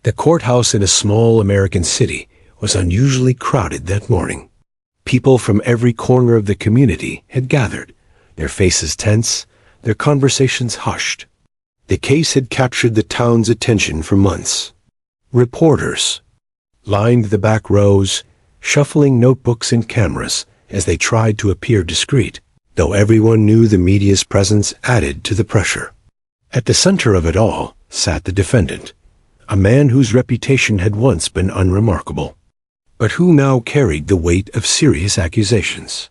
The courthouse in a small American city was unusually crowded that morning. People from every corner of the community had gathered, their faces tense, their conversations hushed. The case had captured the town's attention for months. Reporters lined the back rows, shuffling notebooks and cameras as they tried to appear discreet, though everyone knew the media's presence added to the pressure. At the center of it all sat the defendant, a man whose reputation had once been unremarkable, but who now carried the weight of serious accusations.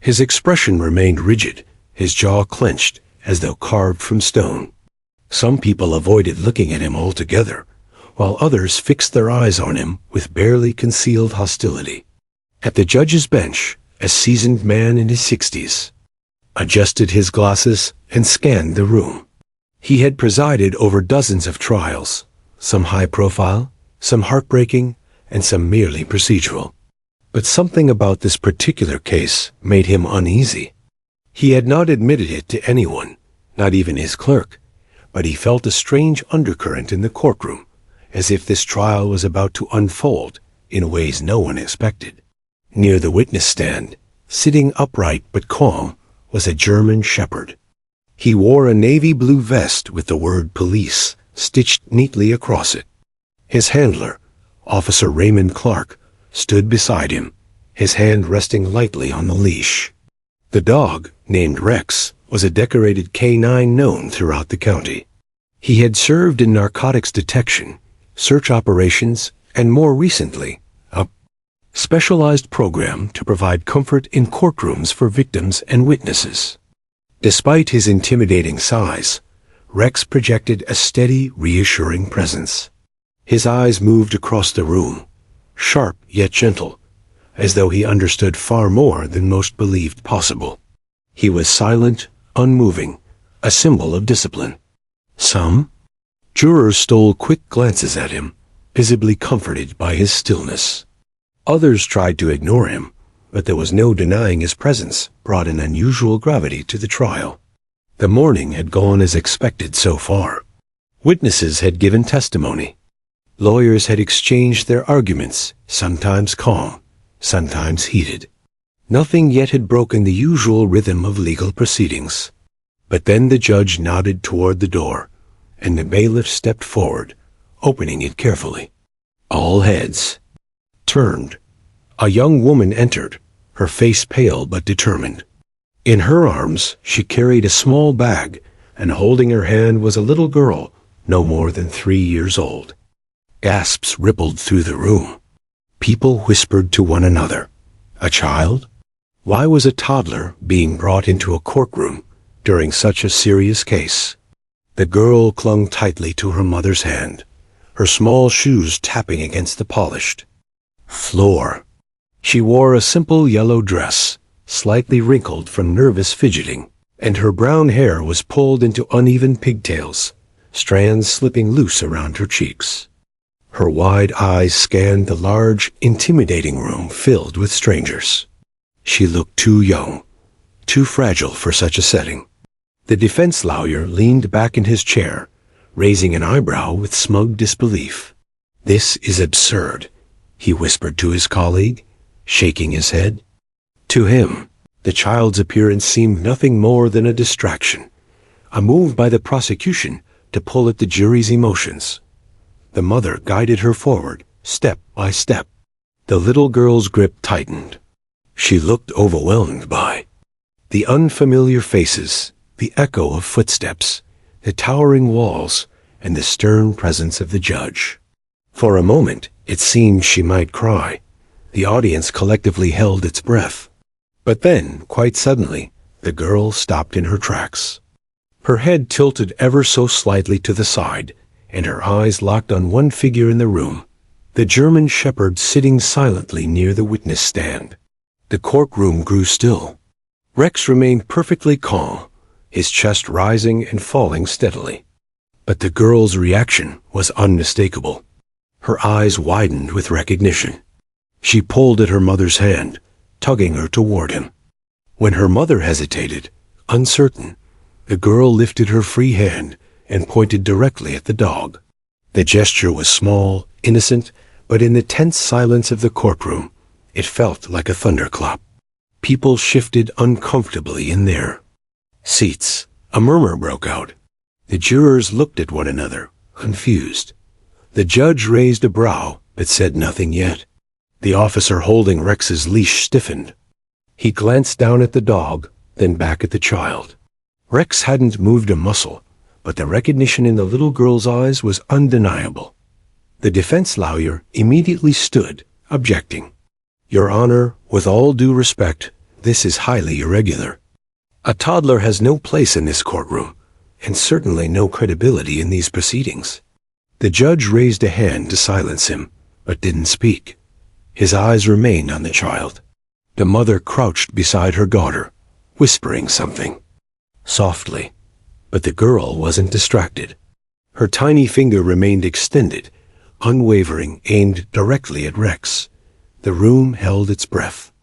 His expression remained rigid, his jaw clenched as though carved from stone. Some people avoided looking at him altogether, while others fixed their eyes on him with barely concealed hostility. At the judge's bench, a seasoned man in his 60s adjusted his glasses and scanned the room. He had presided over dozens of trials, some high-profile, some heartbreaking, and some merely procedural. But something about this particular case made him uneasy. He had not admitted it to anyone, not even his clerk, but he felt a strange undercurrent in the courtroom, as if this trial was about to unfold in ways no one expected. Near the witness stand, sitting upright but calm, was a German shepherd. He wore a navy blue vest with the word police stitched neatly across it. His handler, Officer Raymond Clark, stood beside him, his hand resting lightly on the leash. The dog, named Rex, was a decorated canine known throughout the county. He had served in narcotics detection, search operations, and more recently, a specialized program to provide comfort in courtrooms for victims and witnesses. Despite his intimidating size, Rex projected a steady, reassuring presence. His eyes moved across the room, sharp yet gentle, as though he understood far more than most believed possible. He was silent, unmoving, a symbol of discipline. Some jurors stole quick glances at him, visibly comforted by his stillness. Others tried to ignore him, but there was no denying his presence brought an unusual gravity to the trial. The morning had gone as expected so far. Witnesses had given testimony. Lawyers had exchanged their arguments, sometimes calm, sometimes heated. Nothing yet had broken the usual rhythm of legal proceedings. But then the judge nodded toward the door, and the bailiff stepped forward, opening it carefully. All heads turned. A young woman entered, her face pale but determined. In her arms she carried a small bag, and holding her hand was a little girl, no more than 3 years old. Gasps rippled through the room. People whispered to one another. A child? Why was a toddler being brought into a courtroom during such a serious case? The girl clung tightly to her mother's hand, her small shoes tapping against the polished floor. She wore a simple yellow dress, slightly wrinkled from nervous fidgeting, and her brown hair was pulled into uneven pigtails, strands slipping loose around her cheeks. Her wide eyes scanned the large, intimidating room filled with strangers. She looked too young, too fragile for such a setting. The defense lawyer leaned back in his chair, raising an eyebrow with smug disbelief. "This is absurd," he whispered to his colleague, shaking his head. To him, the child's appearance seemed nothing more than a distraction, a move by the prosecution to pull at the jury's emotions. The mother guided her forward, step by step. The little girl's grip tightened. She looked overwhelmed by the unfamiliar faces, the echo of footsteps, the towering walls, and the stern presence of the judge. For a moment, it seemed she might cry. The audience collectively held its breath. But then, quite suddenly, the girl stopped in her tracks. Her head tilted ever so slightly to the side, and her eyes locked on one figure in the room, the German shepherd sitting silently near the witness stand. The courtroom grew still. Rex remained perfectly calm, his chest rising and falling steadily. But the girl's reaction was unmistakable. Her eyes widened with recognition. She pulled at her mother's hand, tugging her toward him. When her mother hesitated, uncertain, the girl lifted her free hand and pointed directly at the dog. The gesture was small, innocent, but in the tense silence of the courtroom, it felt like a thunderclap. People shifted uncomfortably in their seats. A murmur broke out. The jurors looked at one another, confused. The judge raised a brow, but said nothing yet. The officer holding Rex's leash stiffened. He glanced down at the dog, then back at the child. Rex hadn't moved a muscle, but the recognition in the little girl's eyes was undeniable. The defense lawyer immediately stood, objecting. "Your Honor, with all due respect, this is highly irregular. A toddler has no place in this courtroom, and certainly no credibility in these proceedings." The judge raised a hand to silence him, but didn't speak. His eyes remained on the child. The mother crouched beside her daughter, whispering something softly, but the girl wasn't distracted. Her tiny finger remained extended, unwavering, aimed directly at Rex. The room held its breath.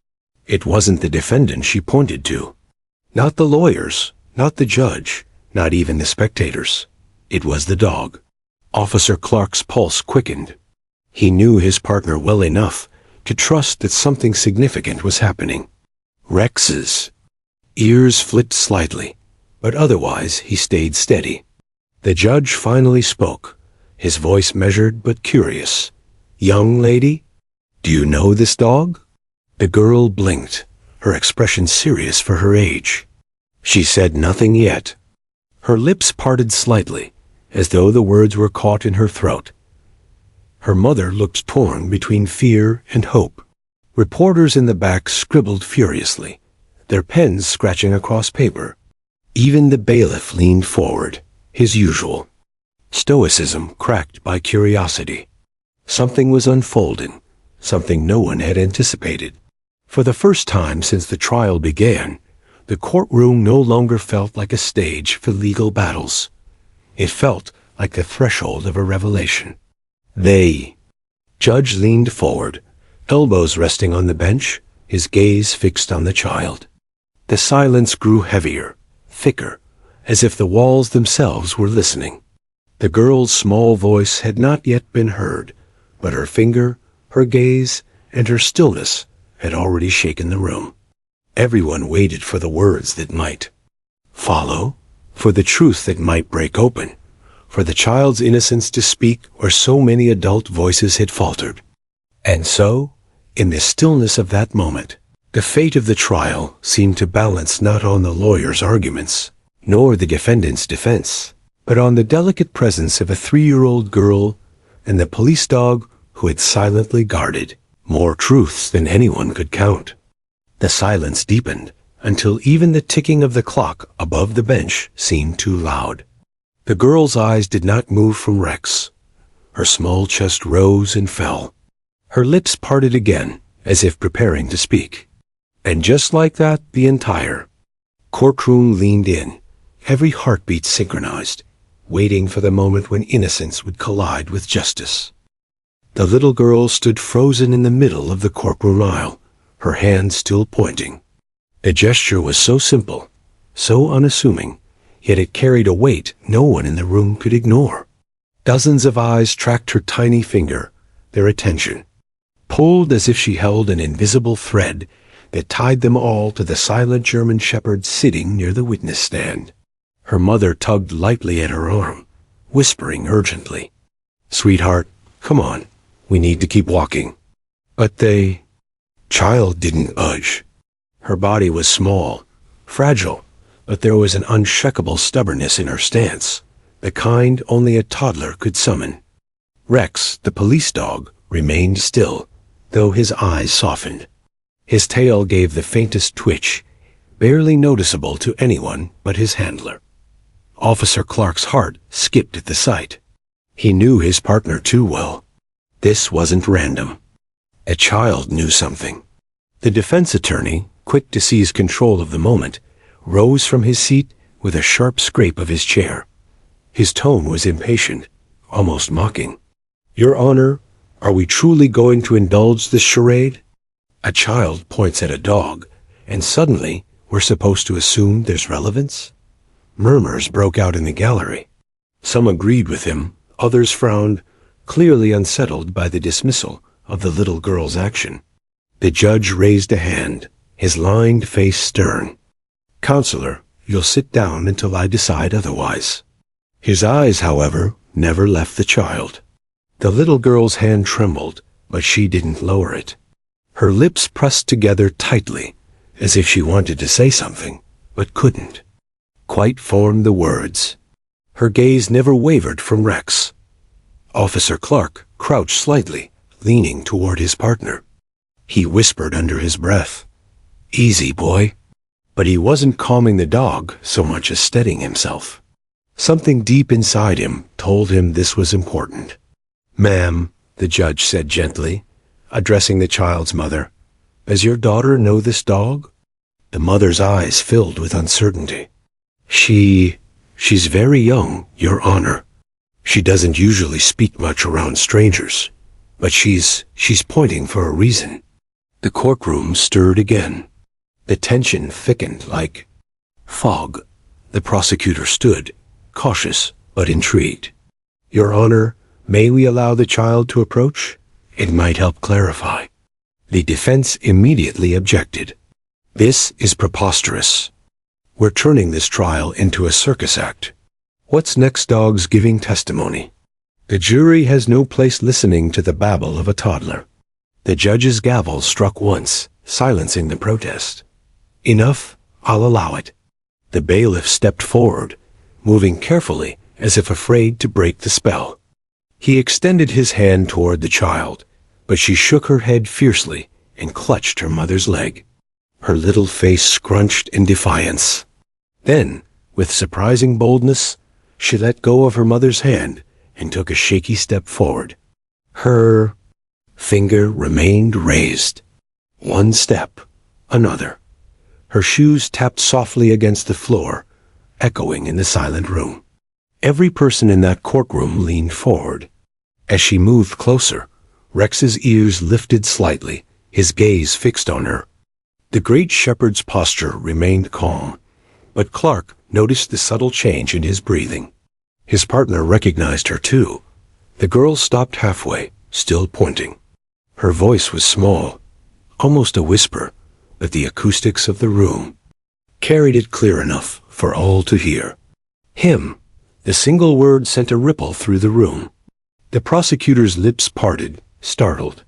It wasn't the defendant she pointed to. Not the lawyers, not the judge, not even the spectators. It was the dog. Officer Clark's pulse quickened. He knew his partner well enough to trust that something significant was happening. Rex's ears flicked slightly, but otherwise he stayed steady. The judge finally spoke, his voice measured but curious. "Young lady, do you know this dog?" The girl blinked, her expression serious for her age. She said nothing yet. Her lips parted slightly, as though the words were caught in her throat. Her mother looked torn between fear and hope. Reporters in the back scribbled furiously, their pens scratching across paper. Even the bailiff leaned forward, his usual stoicism cracked by curiosity. Something was unfolding, something no one had anticipated. For the first time since the trial began, the courtroom no longer felt like a stage for legal battles. It felt like the threshold of a revelation. The judge leaned forward, elbows resting on the bench, his gaze fixed on the child. The silence grew heavier, thicker, as if the walls themselves were listening. The girl's small voice had not yet been heard, but her finger, her gaze, and her stillness had already shaken the room. Everyone waited for the words that might follow, for the truth that might break open, for the child's innocence to speak where so many adult voices had faltered. And so, in the stillness of that moment, the fate of the trial seemed to balance not on the lawyer's arguments, nor the defendant's defense, but on the delicate presence of a 3-year-old girl and the police dog who had silently guarded more truths than anyone could count. The silence deepened until even the ticking of the clock above the bench seemed too loud. The girl's eyes did not move from Rex. Her small chest rose and fell. Her lips parted again, as if preparing to speak. And just like that, the entire courtroom leaned in, every heartbeat synchronized, waiting for the moment when innocence would collide with justice. The little girl stood frozen in the middle of the courtroom aisle, her hand still pointing. The gesture was so simple, so unassuming, yet it carried a weight no one in the room could ignore. Dozens of eyes tracked her tiny finger, their attention, pulled as if she held an invisible thread that tied them all to the silent German shepherd sitting near the witness stand. Her mother tugged lightly at her arm, whispering urgently, "Sweetheart, come on, we need to keep walking." But the child didn't budge. Her body was small, fragile, but there was an unshakable stubbornness in her stance, the kind only a toddler could summon. Rex, the police dog, remained still, though his eyes softened. His tail gave the faintest twitch, barely noticeable to anyone but his handler. Officer Clark's heart skipped at the sight. He knew his partner too well. This wasn't random. A child knew something. The defense attorney, quick to seize control of the moment, rose from his seat with a sharp scrape of his chair. His tone was impatient, almost mocking. "Your Honor, are we truly going to indulge this charade? A child points at a dog, and suddenly we're supposed to assume there's relevance?" Murmurs broke out in the gallery. Some agreed with him, Others frowned, clearly unsettled by the dismissal of the little girl's action. The judge raised a hand, his lined face stern. "Counselor, you'll sit down until I decide otherwise." His eyes, however, never left the child. The little girl's hand trembled, but she didn't lower it. Her lips pressed together tightly, as if she wanted to say something, but couldn't quite form the words. Her gaze never wavered from Rex. Officer Clark crouched slightly, leaning toward his partner. He whispered under his breath, "Easy, boy." But he wasn't calming the dog so much as steadying himself. Something deep inside him told him this was important. "Ma'am," the judge said gently, addressing the child's mother, "does your daughter know this dog?" The mother's eyes filled with uncertainty. She's very young, Your Honor. She doesn't usually speak much around strangers, but she's pointing for a reason." The courtroom stirred again. The tension thickened like fog. The prosecutor stood, cautious but intrigued. "Your Honor, may we allow the child to approach? It might help clarify." The defense immediately objected. "This is preposterous. We're turning this trial into a circus act. What's next, dogs giving testimony? The jury has no place listening to the babble of a toddler." The judge's gavel struck once, silencing the protest. "Enough, I'll allow it." The bailiff stepped forward, moving carefully as if afraid to break the spell. He extended his hand toward the child, but she shook her head fiercely and clutched her mother's leg. Her little face scrunched in defiance. Then, with surprising boldness, she let go of her mother's hand and took a shaky step forward. Her finger remained raised. One step, another. Her shoes tapped softly against the floor, echoing in the silent room. Every person in that courtroom leaned forward. As she moved closer, Rex's ears lifted slightly, his gaze fixed on her. The great shepherd's posture remained calm, but Clark noticed the subtle change in his breathing. His partner recognized her too. The girl stopped halfway, still pointing. Her voice was small, almost a whisper, but the acoustics of the room carried it clear enough for all to hear. "Him." The single word sent a ripple through the room. The prosecutor's lips parted, startled.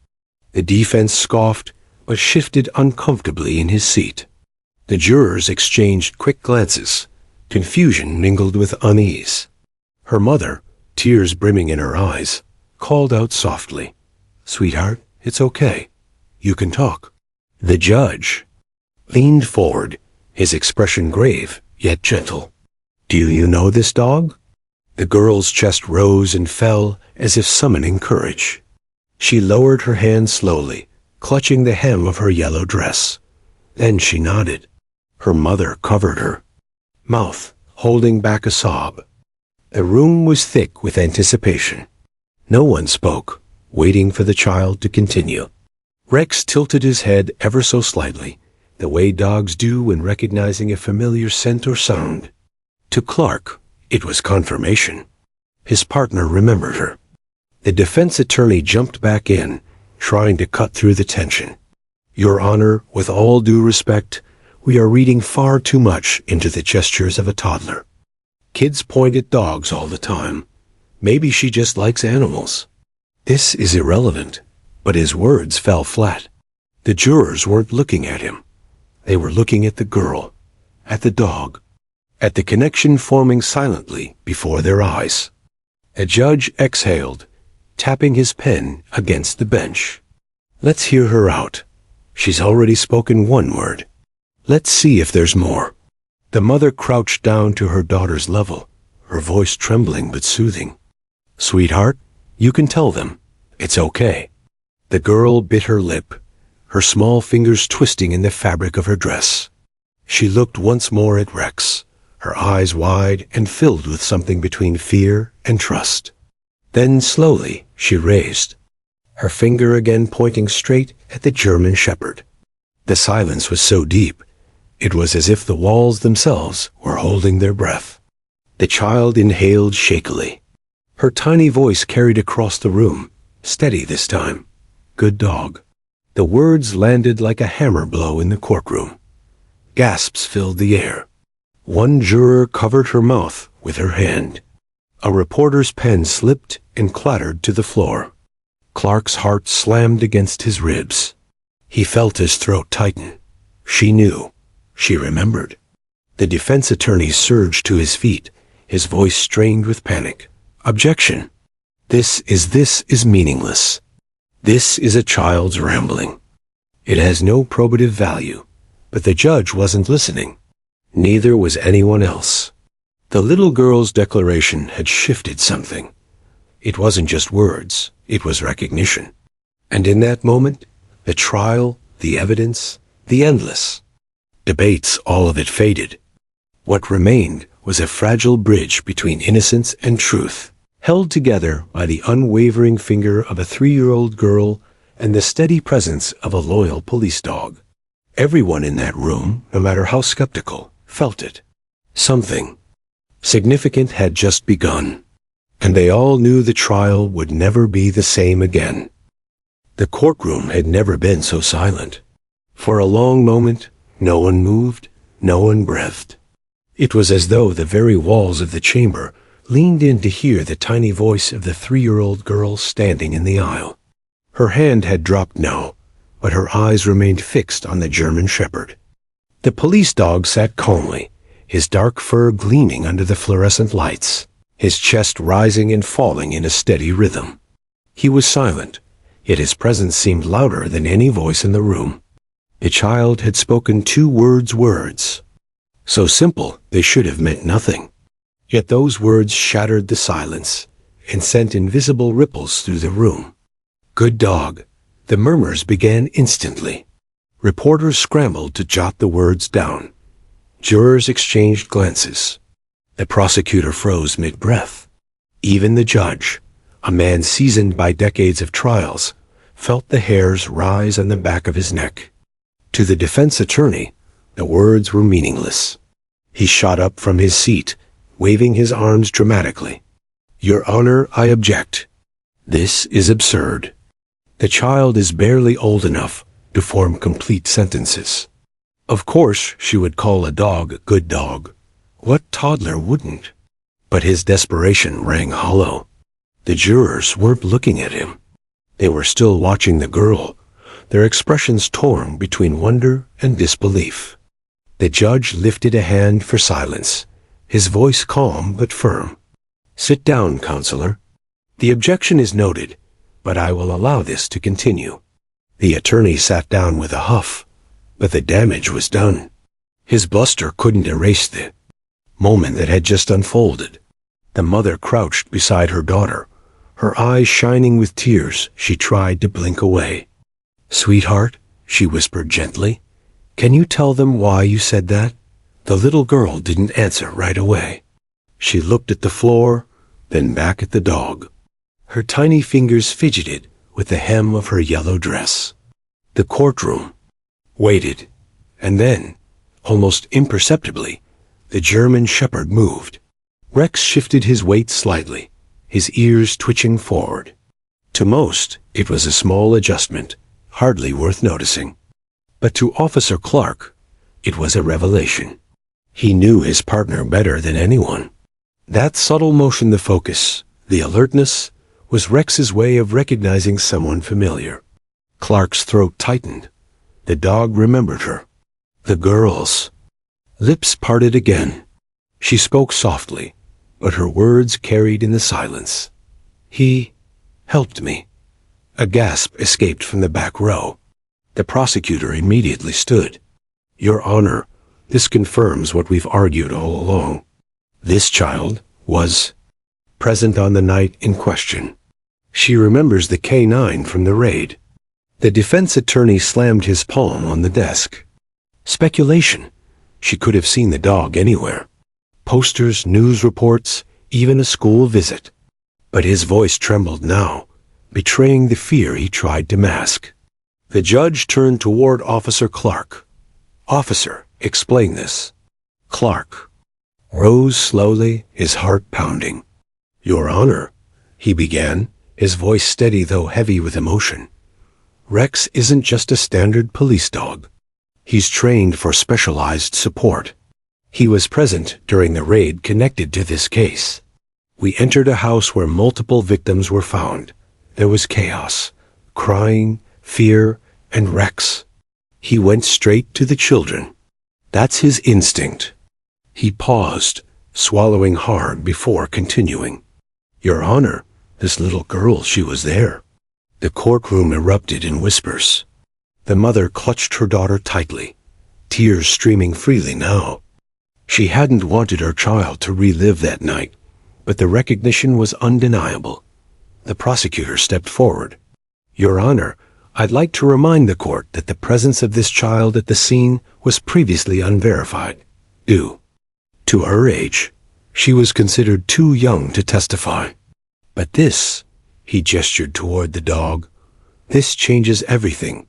The defense scoffed, but shifted uncomfortably in his seat. The jurors exchanged quick glances, confusion mingled with unease. Her mother, tears brimming in her eyes, called out softly, "Sweetheart, it's okay. You can talk." The judge leaned forward, his expression grave yet gentle. "Do you know this dog?" The girl's chest rose and fell as if summoning courage. She lowered her hand slowly, clutching the hem of her yellow dress. Then she nodded. Her mother covered her mouth, holding back a sob. The room was thick with anticipation. No one spoke, waiting for the child to continue. Rex tilted his head ever so slightly, the way dogs do when recognizing a familiar scent or sound. To Clark, it was confirmation. His partner remembered her. The defense attorney jumped back in, trying to cut through the tension. "Your Honor, with all due respect, we are reading far too much into the gestures of a toddler. Kids point at dogs all the time. Maybe she just likes animals." This is irrelevant, but his words fell flat. The jurors weren't looking at him. They were looking at the girl, at the dog, at the connection forming silently before their eyes. A judge exhaled, tapping his pen against the bench. "Let's hear her out. She's already spoken one word. Let's see if there's more." The mother crouched down to her daughter's level, her voice trembling but soothing. "Sweetheart, you can tell them. It's okay." The girl bit her lip, her small fingers twisting in the fabric of her dress. She looked once more at Rex, her eyes wide and filled with something between fear and trust. Then slowly she raised, her finger again pointing straight at the German shepherd. The silence was so deep, it was as if the walls themselves were holding their breath. The child inhaled shakily. Her tiny voice carried across the room, steady this time. "Good dog." The words landed like a hammer blow in the courtroom. Gasps filled the air. One juror covered her mouth with her hand. A reporter's pen slipped and clattered to the floor. Clark's heart slammed against his ribs. He felt his throat tighten. She knew. She remembered. The defense attorney surged to his feet, his voice strained with panic. "Objection. This is meaningless. This is a child's rambling. It has no probative value." But the judge wasn't listening. Neither was anyone else. The little girl's declaration had shifted something. It wasn't just words, it was recognition. And in that moment, the trial, the evidence, the endless debates, all of it faded. What remained was a fragile bridge between innocence and truth, held together by the unwavering finger of a 3-year-old girl and the steady presence of a loyal police dog. Everyone in that room, no matter how skeptical, felt it. Something significant had just begun, and they all knew the trial would never be the same again. The courtroom had never been so silent. For a long moment, no one moved, no one breathed. It was as though the very walls of the chamber leaned in to hear the tiny voice of the 3-year-old girl standing in the aisle. Her hand had dropped now, but her eyes remained fixed on the German Shepherd. The police dog sat calmly, his dark fur gleaming under the fluorescent lights, his chest rising and falling in a steady rhythm. He was silent, yet his presence seemed louder than any voice in the room. The child had spoken 2 words. So simple they should have meant nothing. Yet those words shattered the silence and sent invisible ripples through the room. "Good dog." The murmurs began instantly. Reporters scrambled to jot the words down. Jurors exchanged glances. The prosecutor froze mid-breath. Even the judge, a man seasoned by decades of trials, felt the hairs rise on the back of his neck. To the defense attorney, the words were meaningless. He shot up from his seat, waving his arms dramatically. "Your Honor, I object. This is absurd. The child is barely old enough to form complete sentences. Of course, she would call a dog a good dog. What toddler wouldn't?" But his desperation rang hollow. The jurors weren't looking at him. They were still watching the girl, their expressions torn between wonder and disbelief. The judge lifted a hand for silence, his voice calm but firm. "Sit down, counselor. The objection is noted, but I will allow this to continue." The attorney sat down with a huff, but the damage was done. His bluster couldn't erase the moment that had just unfolded. The mother crouched beside her daughter, her eyes shining with tears. She tried to blink away. "Sweetheart," she whispered gently, "can you tell them why you said that?" The little girl didn't answer right away. She looked at the floor, then back at the dog. Her tiny fingers fidgeted with the hem of her yellow dress. The courtroom waited, and then, almost imperceptibly, the German Shepherd moved. Rex shifted his weight slightly, his ears twitching forward. To most, it was a small adjustment, hardly worth noticing. But to Officer Clark, it was a revelation. He knew his partner better than anyone. That subtle motion, the focus, the alertness, was Rex's way of recognizing someone familiar. Clark's throat tightened. The dog remembered her. The girl's lips parted again. She spoke softly, but her words carried in the silence. "He helped me." A gasp escaped from the back row. The prosecutor immediately stood. "Your Honor, this confirms what we've argued all along. This child was present on the night in question. She remembers the K9 from the raid." The defense attorney slammed his palm on the desk. Speculation. She could have seen the dog anywhere. Posters, news reports, even a school visit. But his voice trembled now, betraying the fear he tried to mask. The judge turned toward Officer Clark. "Officer, explain this." Clark rose slowly, his heart pounding. "Your Honor, he began, his voice steady though heavy with emotion. "Rex isn't just a standard police dog. He's trained for specialized support. He was present during the raid connected to this case. We entered a house where multiple victims were found. There was chaos, crying, fear, and Rex. He went straight to the children. That's his instinct." He paused, swallowing hard before continuing. "Your Honor, this little girl, she was there." The courtroom erupted in whispers. The mother clutched her daughter tightly, tears streaming freely now. She hadn't wanted her child to relive that night, but the recognition was undeniable. The prosecutor stepped forward. "Your Honor, I'd like to remind the court that the presence of this child at the scene was previously unverified. Due to her age, she was considered too young to testify. But this," he gestured toward the dog, "this changes everything.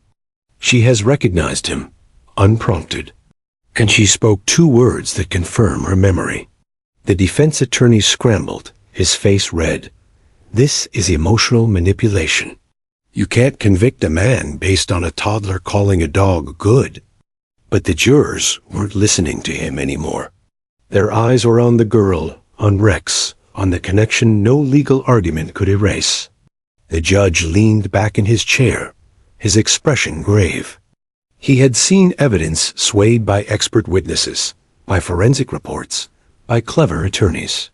She has recognized him, unprompted, and she spoke 2 words that confirm her memory." The defense attorney scrambled, his face red. "This is emotional manipulation. You can't convict a man based on a toddler calling a dog good." But the jurors weren't listening to him anymore. Their eyes were on the girl, on Rex, on the connection no legal argument could erase. The judge leaned back in his chair, his expression grave. He had seen evidence swayed by expert witnesses, by forensic reports, by clever attorneys.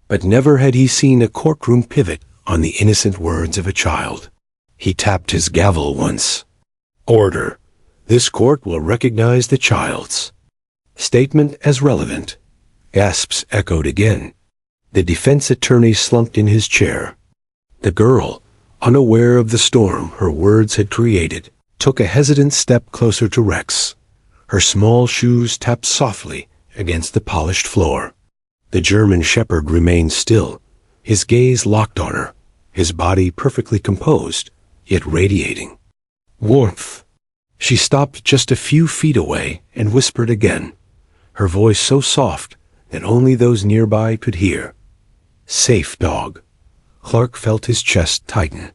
But never had he seen a courtroom pivot on the innocent words of a child. He tapped his gavel once. "Order. This court will recognize the child's statement as relevant." Gasps echoed again. The defense attorney slumped in his chair. The girl, unaware of the storm her words had created, took a hesitant step closer to Rex. Her small shoes tapped softly against the polished floor. The German shepherd remained still, his gaze locked on her, his body perfectly composed, yet radiating warmth. She stopped just a few feet away and whispered again, her voice so soft that only those nearby could hear. "Safe, dog." Clark felt his chest tighten.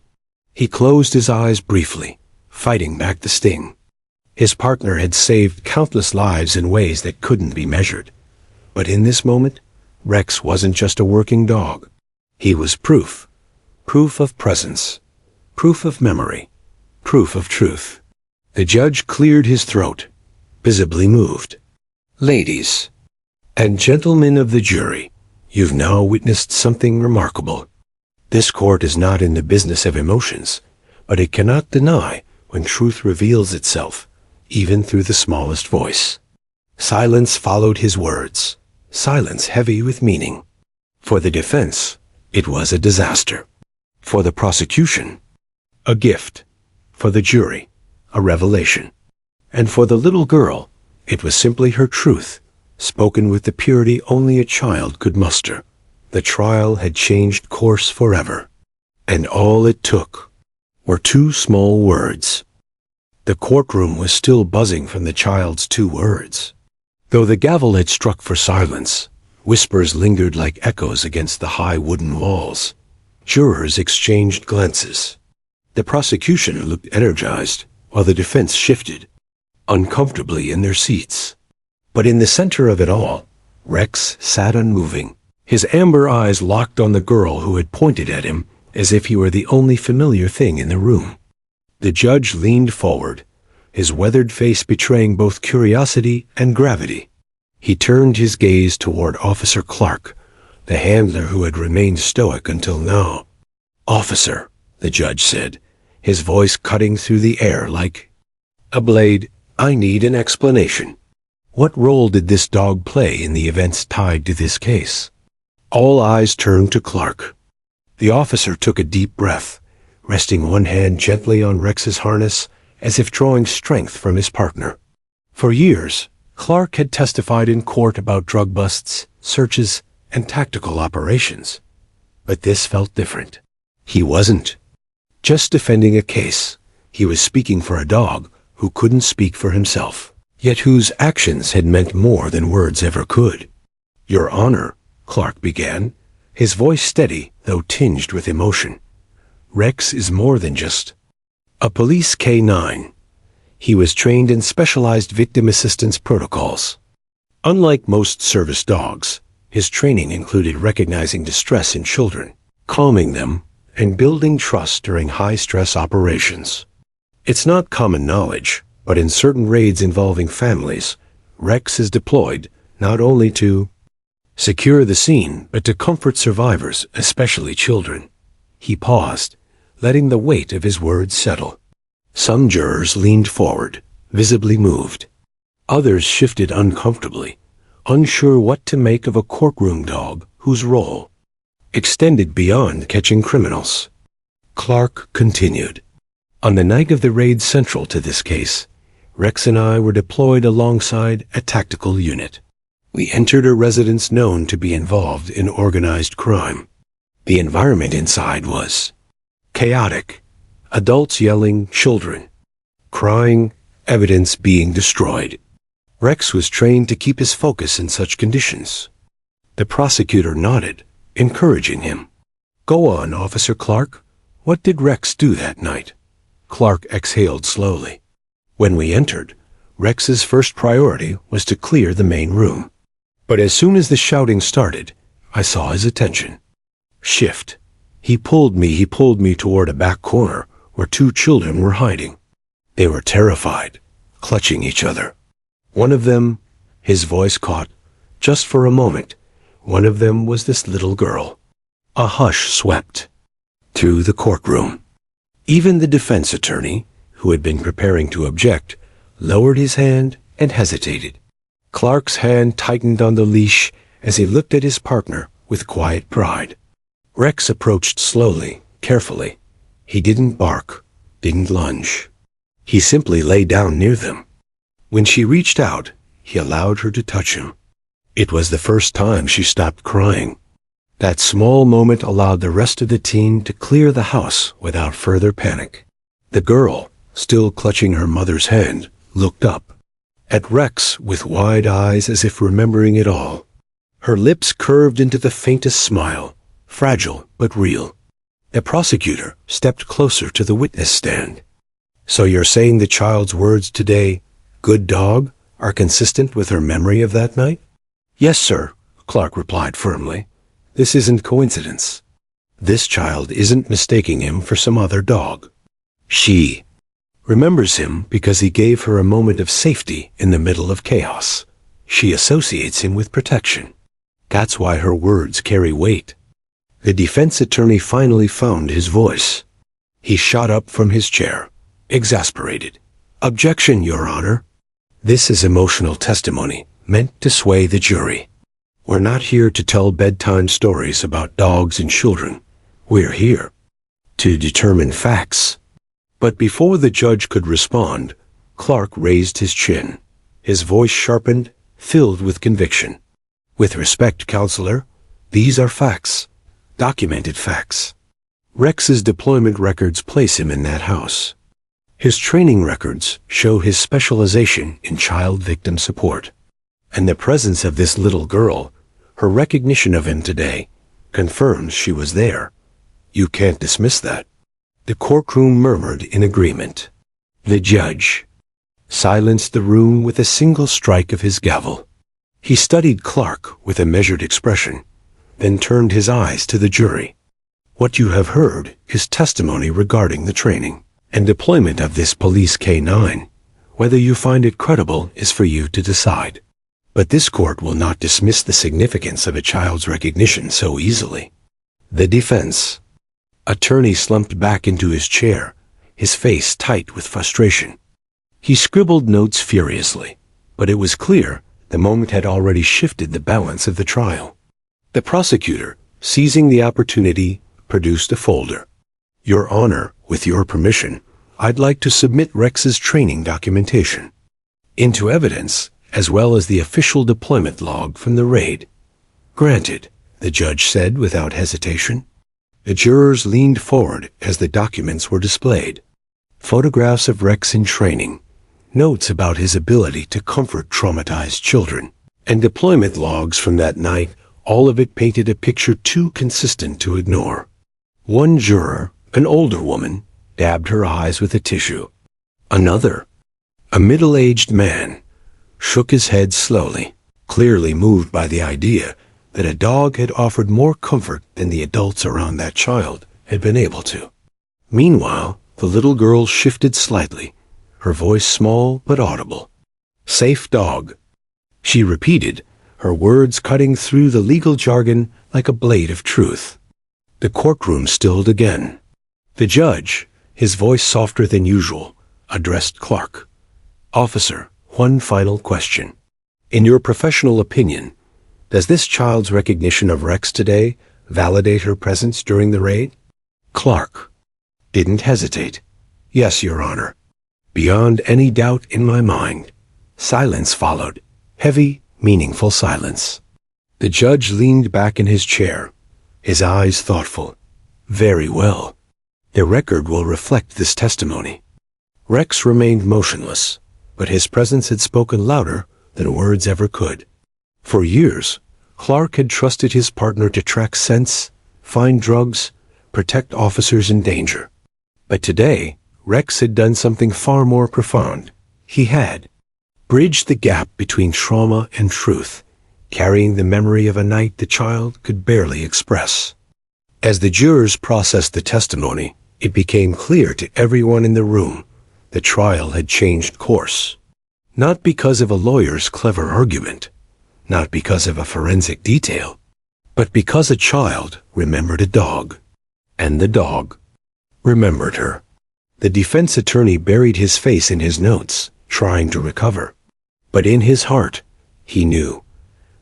He closed his eyes briefly, fighting back the sting. His partner had saved countless lives in ways that couldn't be measured. But in this moment, Rex wasn't just a working dog. He was proof. Proof of presence. Proof of memory. Proof of truth. The judge cleared his throat, visibly moved. "Ladies and gentlemen of the jury, you've now witnessed something remarkable. This court is not in the business of emotions, but it cannot deny when truth reveals itself, even through the smallest voice." Silence followed his words, silence heavy with meaning. For the defense, it was a disaster. For the prosecution, a gift. For the jury, a revelation. And for the little girl, it was simply her truth, spoken with the purity only a child could muster. The trial had changed course forever, and all it took were 2 small words. The courtroom was still buzzing from the child's 2 words. Though the gavel had struck for silence, whispers lingered like echoes against the high wooden walls. Jurors exchanged glances. The prosecution looked energized, while the defense shifted, uncomfortably in their seats. But in the center of it all, Rex sat unmoving, his amber eyes locked on the girl who had pointed at him as if he were the only familiar thing in the room. The judge leaned forward, his weathered face betraying both curiosity and gravity. He turned his gaze toward Officer Clark, the handler who had remained stoic until now. "Officer," the judge said, his voice cutting through the air like a blade, "I need an explanation. What role did this dog play in the events tied to this case?" All eyes turned to Clark. The officer took a deep breath, resting one hand gently on Rex's harness, as if drawing strength from his partner. For years, Clark had testified in court about drug busts, searches, and tactical operations. But this felt different. He wasn't just defending a case. He was speaking for a dog who couldn't speak for himself, yet whose actions had meant more than words ever could. "Your Honor," Clark began, his voice steady though tinged with emotion. Rex is more than just a police K-9. He was trained in specialized victim assistance protocols. Unlike most service dogs, his training included recognizing distress in children, calming them, and building trust during high-stress operations. It's not common knowledge, but in certain raids involving families, Rex is deployed not only to secure the scene, but to comfort survivors, especially children. He paused, letting the weight of his words settle. Some jurors leaned forward, visibly moved. Others shifted uncomfortably, unsure what to make of a courtroom dog whose role extended beyond catching criminals. Clark continued. On the night of the raid central to this case, Rex and I were deployed alongside a tactical unit. We entered a residence known to be involved in organized crime. The environment inside was chaotic. Adults yelling, children crying, evidence being destroyed. Rex was trained to keep his focus in such conditions. The prosecutor nodded, encouraging him. "Go on, Officer Clark. What did Rex do that night?" Clark exhaled slowly. When we entered, Rex's first priority was to clear the main room. But as soon as the shouting started, I saw his attention shift. He pulled me toward a back corner where two children were hiding. They were terrified, clutching each other. One of them, his voice caught, just for a moment, one of them was this little girl. A hush swept through the courtroom. Even the defense attorney, who had been preparing to object, lowered his hand and hesitated. Clark's hand tightened on the leash as he looked at his partner with quiet pride. Rex approached slowly, carefully. He didn't bark, didn't lunge. He simply lay down near them. When she reached out, he allowed her to touch him. It was the first time she stopped crying. That small moment allowed the rest of the team to clear the house without further panic. The girl, still clutching her mother's hand, looked up at Rex with wide eyes as if remembering it all. Her lips curved into the faintest smile, fragile but real. The prosecutor stepped closer to the witness stand. "So you're saying the child's words today, 'good dog,' are consistent with her memory of that night?" "Yes, sir," Clark replied firmly. "This isn't coincidence. This child isn't mistaking him for some other dog. She remembers him because he gave her a moment of safety in the middle of chaos. She associates him with protection. That's why her words carry weight." The defense attorney finally found his voice. He shot up from his chair, exasperated. "Objection, Your Honor. This is emotional testimony meant to sway the jury. We're not here to tell bedtime stories about dogs and children. We're here to determine facts." But before the judge could respond, Clark raised his chin. His voice sharpened, filled with conviction. "With respect, Counselor, these are facts. Documented facts. Rex's deployment records place him in that house. His training records show his specialization in child victim support. And the presence of this little girl, her recognition of him today, confirms she was there. You can't dismiss that." The courtroom murmured in agreement. The judge silenced the room with a single strike of his gavel. He studied Clark with a measured expression, then turned his eyes to the jury. "What you have heard is testimony regarding the training and deployment of this police K-9. Whether you find it credible is for you to decide. But this court will not dismiss the significance of a child's recognition so easily." The defense attorney slumped back into his chair, his face tight with frustration. He scribbled notes furiously, but it was clear the moment had already shifted the balance of the trial. The prosecutor, seizing the opportunity, produced a folder. "Your Honor, with your permission, I'd like to submit Rex's training documentation into evidence, as well as the official deployment log from the raid." "Granted," the judge said without hesitation. The jurors leaned forward as the documents were displayed. Photographs of Rex in training, notes about his ability to comfort traumatized children, and deployment logs from that night All of it painted a picture too consistent to ignore. One juror, an older woman, dabbed her eyes with a tissue. Another, a middle-aged man, shook his head slowly, clearly moved by the idea that a dog had offered more comfort than the adults around that child had been able to. Meanwhile, the little girl shifted slightly, her voice small but audible. "Safe dog," she repeated, her words cutting through the legal jargon like a blade of truth. The courtroom stilled again. The judge, his voice softer than usual, addressed Clark. "Officer, one final question. In your professional opinion, does this child's recognition of Rex today validate her presence during the raid?" Clark didn't hesitate. "Yes, Your Honor." Beyond any doubt in my mind. Silence followed. Heavy, meaningful silence. The judge leaned back in his chair, his eyes thoughtful. "Very well. The record will reflect this testimony." Rex remained motionless, but his presence had spoken louder than words ever could. For years, Clark had trusted his partner to track scents, find drugs, protect officers in danger. But today, Rex had done something far more profound. He had bridged the gap between trauma and truth, carrying the memory of a night the child could barely express. As the jurors processed the testimony, it became clear to everyone in the room the trial had changed course. Not because of a lawyer's clever argument, not because of a forensic detail, but because a child remembered a dog, and the dog remembered her. The defense attorney buried his face in his notes, trying to recover. But in his heart, he knew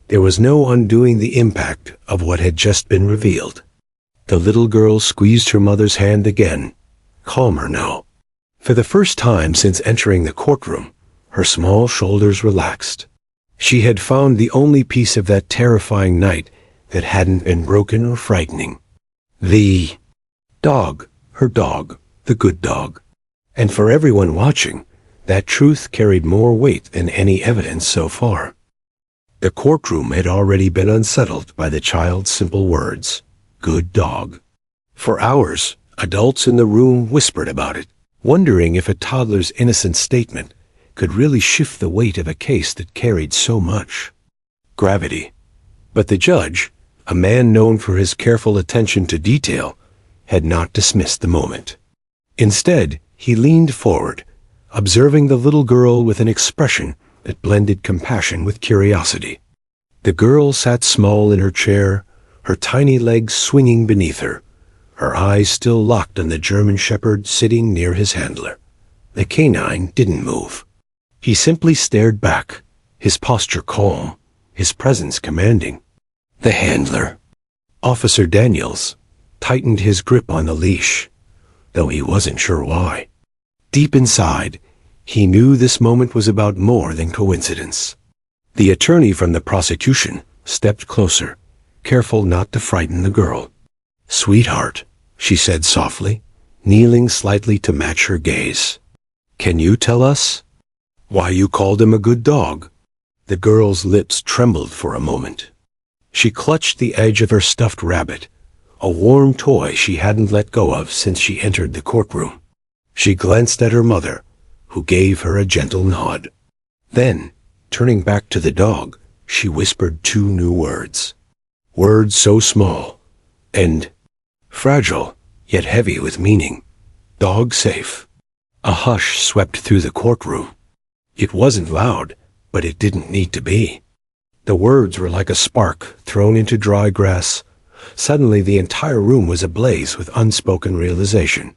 there was no undoing the impact of what had just been revealed. The little girl squeezed her mother's hand again, calmer now. For the first time since entering the courtroom, her small shoulders relaxed. She had found the only piece of that terrifying night that hadn't been broken or frightening. The dog, her dog, the good dog. And for everyone watching, that truth carried more weight than any evidence so far. The courtroom had already been unsettled by the child's simple words, "Good dog." For hours, adults in the room whispered about it, wondering if a toddler's innocent statement could really shift the weight of a case that carried so much gravity. But the judge, a man known for his careful attention to detail, had not dismissed the moment. Instead, he leaned forward, observing the little girl with an expression that blended compassion with curiosity. The girl sat small in her chair, her tiny legs swinging beneath her, her eyes still locked on the German shepherd sitting near his handler. The canine didn't move. He simply stared back, his posture calm, his presence commanding. The handler, Officer Daniels, tightened his grip on the leash, though he wasn't sure why. Deep inside, he knew this moment was about more than coincidence. The attorney from the prosecution stepped closer, careful not to frighten the girl. "Sweetheart," she said softly, kneeling slightly to match her gaze. "Can you tell us why you called him a good dog?" The girl's lips trembled for a moment. She clutched the edge of her stuffed rabbit, a warm toy she hadn't let go of since she entered the courtroom. She glanced at her mother, who gave her a gentle nod. Then, turning back to the dog, she whispered two new words. Words so small and fragile, yet heavy with meaning. "Dog safe." A hush swept through the courtroom. It wasn't loud, but it didn't need to be. The words were like a spark thrown into dry grass. Suddenly the entire room was ablaze with unspoken realization.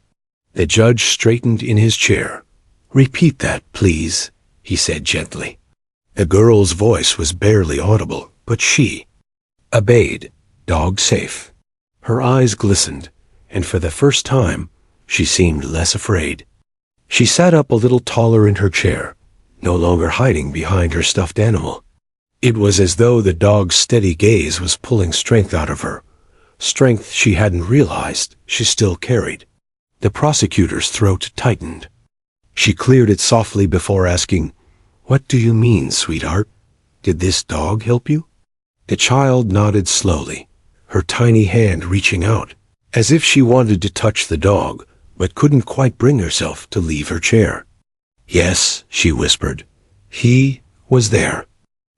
The judge straightened in his chair. "Repeat that, please," he said gently. The girl's voice was barely audible, but she obeyed. "Dog safe." Her eyes glistened, and for the first time, she seemed less afraid. She sat up a little taller in her chair, no longer hiding behind her stuffed animal. It was as though the dog's steady gaze was pulling strength out of her, strength she hadn't realized she still carried. The prosecutor's throat tightened. She cleared it softly before asking, "What do you mean, sweetheart? Did this dog help you?" The child nodded slowly, her tiny hand reaching out, as if she wanted to touch the dog, but couldn't quite bring herself to leave her chair. Yes, she whispered. He was there.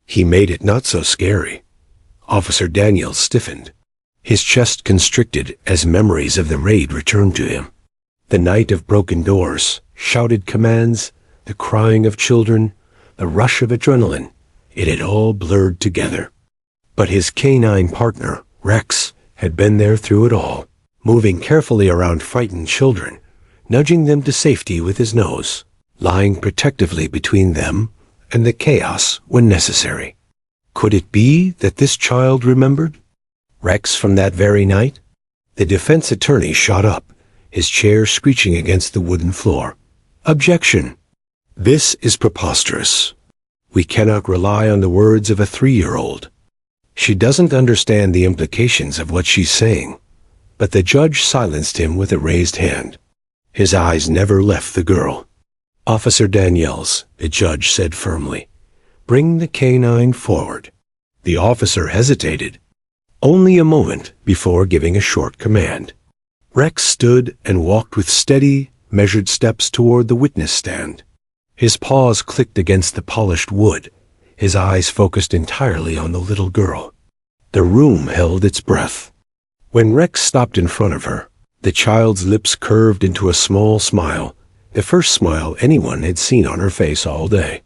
He made it not so scary. Officer Daniels stiffened. His chest constricted as memories of the raid returned to him. The night of broken doors, shouted commands, the crying of children, the rush of adrenaline, it had all blurred together. But his canine partner, Rex, had been there through it all, moving carefully around frightened children, nudging them to safety with his nose, lying protectively between them and the chaos when necessary. Could it be that this child remembered Rex from that very night? The defense attorney shot up, his chair screeching against the wooden floor. Objection! This is preposterous. We cannot rely on the words of a 3-year-old. She doesn't understand the implications of what she's saying. But the judge silenced him with a raised hand. His eyes never left the girl. Officer Daniels, the judge said firmly, bring the canine forward. The officer hesitated, only a moment before giving a short command. Rex stood and walked with steady, measured steps toward the witness stand. His paws clicked against the polished wood, his eyes focused entirely on the little girl. The room held its breath. When Rex stopped in front of her, the child's lips curved into a small smile, the first smile anyone had seen on her face all day.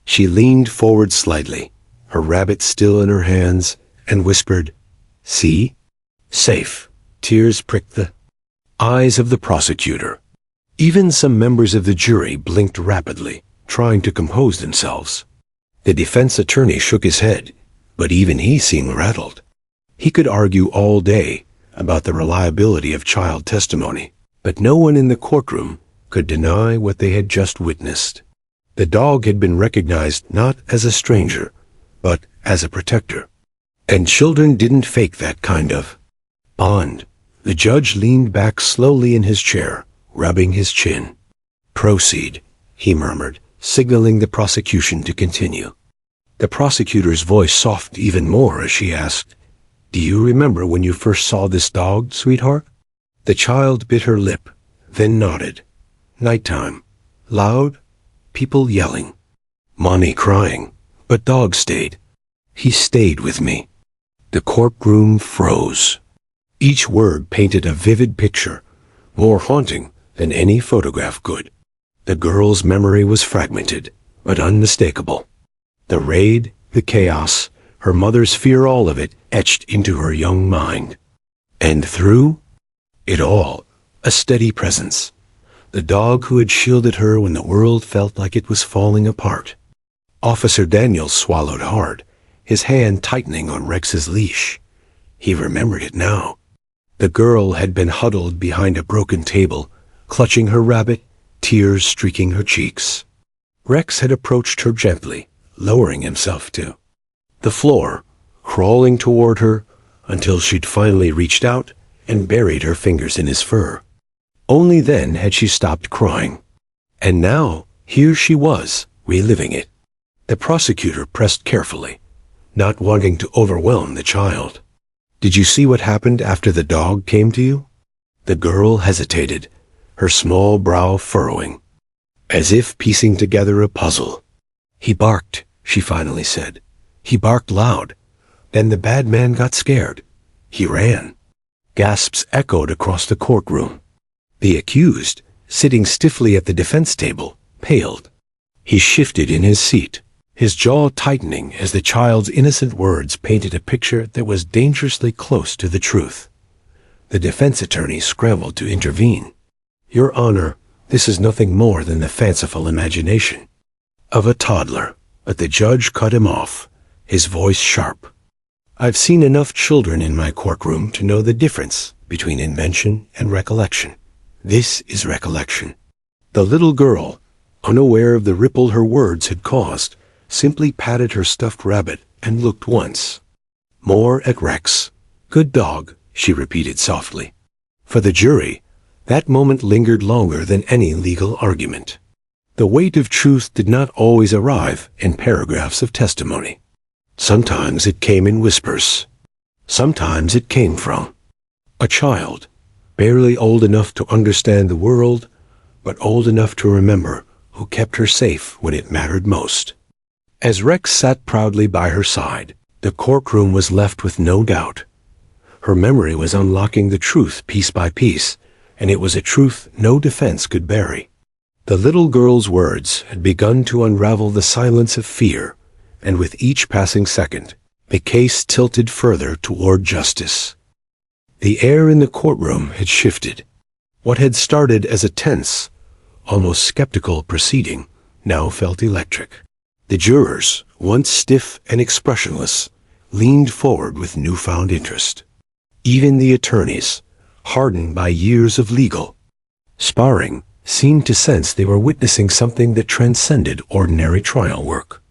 She leaned forward slightly, her rabbit still in her hands, and whispered, "See? Safe." Tears pricked the eyes of the prosecutor. Even some members of the jury blinked rapidly, trying to compose themselves. The defense attorney shook his head, but even he seemed rattled. He could argue all day about the reliability of child testimony, but no one in the courtroom could deny what they had just witnessed. The dog had been recognized not as a stranger, but as a protector. And children didn't fake that kind of bond. The judge leaned back slowly in his chair, rubbing his chin. "Proceed," he murmured, signaling the prosecution to continue. The prosecutor's voice softened even more as she asked, "Do you remember when you first saw this dog, sweetheart?" The child bit her lip, then nodded. "Nighttime. Loud. People yelling. Mommy crying. But dog stayed. He stayed with me." The courtroom froze. Each word painted a vivid picture, more haunting than any photograph could. The girl's memory was fragmented, but unmistakable. The raid, the chaos, her mother's fear, all of it etched into her young mind. And through it all, a steady presence. The dog who had shielded her when the world felt like it was falling apart. Officer Daniels swallowed hard, his hand tightening on Rex's leash. He remembered it now. The girl had been huddled behind a broken table, clutching her rabbit, tears streaking her cheeks. Rex had approached her gently, lowering himself to the floor, crawling toward her until she'd finally reached out and buried her fingers in his fur. Only then had she stopped crying. And now, here she was, reliving it. The prosecutor pressed carefully, not wanting to overwhelm the child. "Did you see what happened after the dog came to you?" The girl hesitated, her small brow furrowing, as if piecing together a puzzle. "He barked," she finally said. "He barked loud. Then the bad man got scared. He ran." Gasps echoed across the courtroom. The accused, sitting stiffly at the defense table, paled. He shifted in his seat, his jaw tightening as the child's innocent words painted a picture that was dangerously close to the truth. The defense attorney scrambled to intervene. "Your Honor, this is nothing more than the fanciful imagination of a toddler," but the judge cut him off, his voice sharp. "I've seen enough children in my courtroom to know the difference between invention and recollection. This is recollection." The little girl, unaware of the ripple her words had caused, simply patted her stuffed rabbit and looked once more at Rex. "Good dog," she repeated softly. For the jury, that moment lingered longer than any legal argument. The weight of truth did not always arrive in paragraphs of testimony. Sometimes it came in whispers. Sometimes it came from a child, barely old enough to understand the world, but old enough to remember who kept her safe when it mattered most. As Rex sat proudly by her side, the courtroom was left with no doubt. Her memory was unlocking the truth piece by piece, and it was a truth no defense could bury. The little girl's words had begun to unravel the silence of fear, and with each passing second, the case tilted further toward justice. The air in the courtroom had shifted. What had started as a tense, almost skeptical proceeding now felt electric. The jurors, once stiff and expressionless, leaned forward with newfound interest. Even the attorneys, hardened by years of legal sparring, seemed to sense they were witnessing something that transcended ordinary trial work.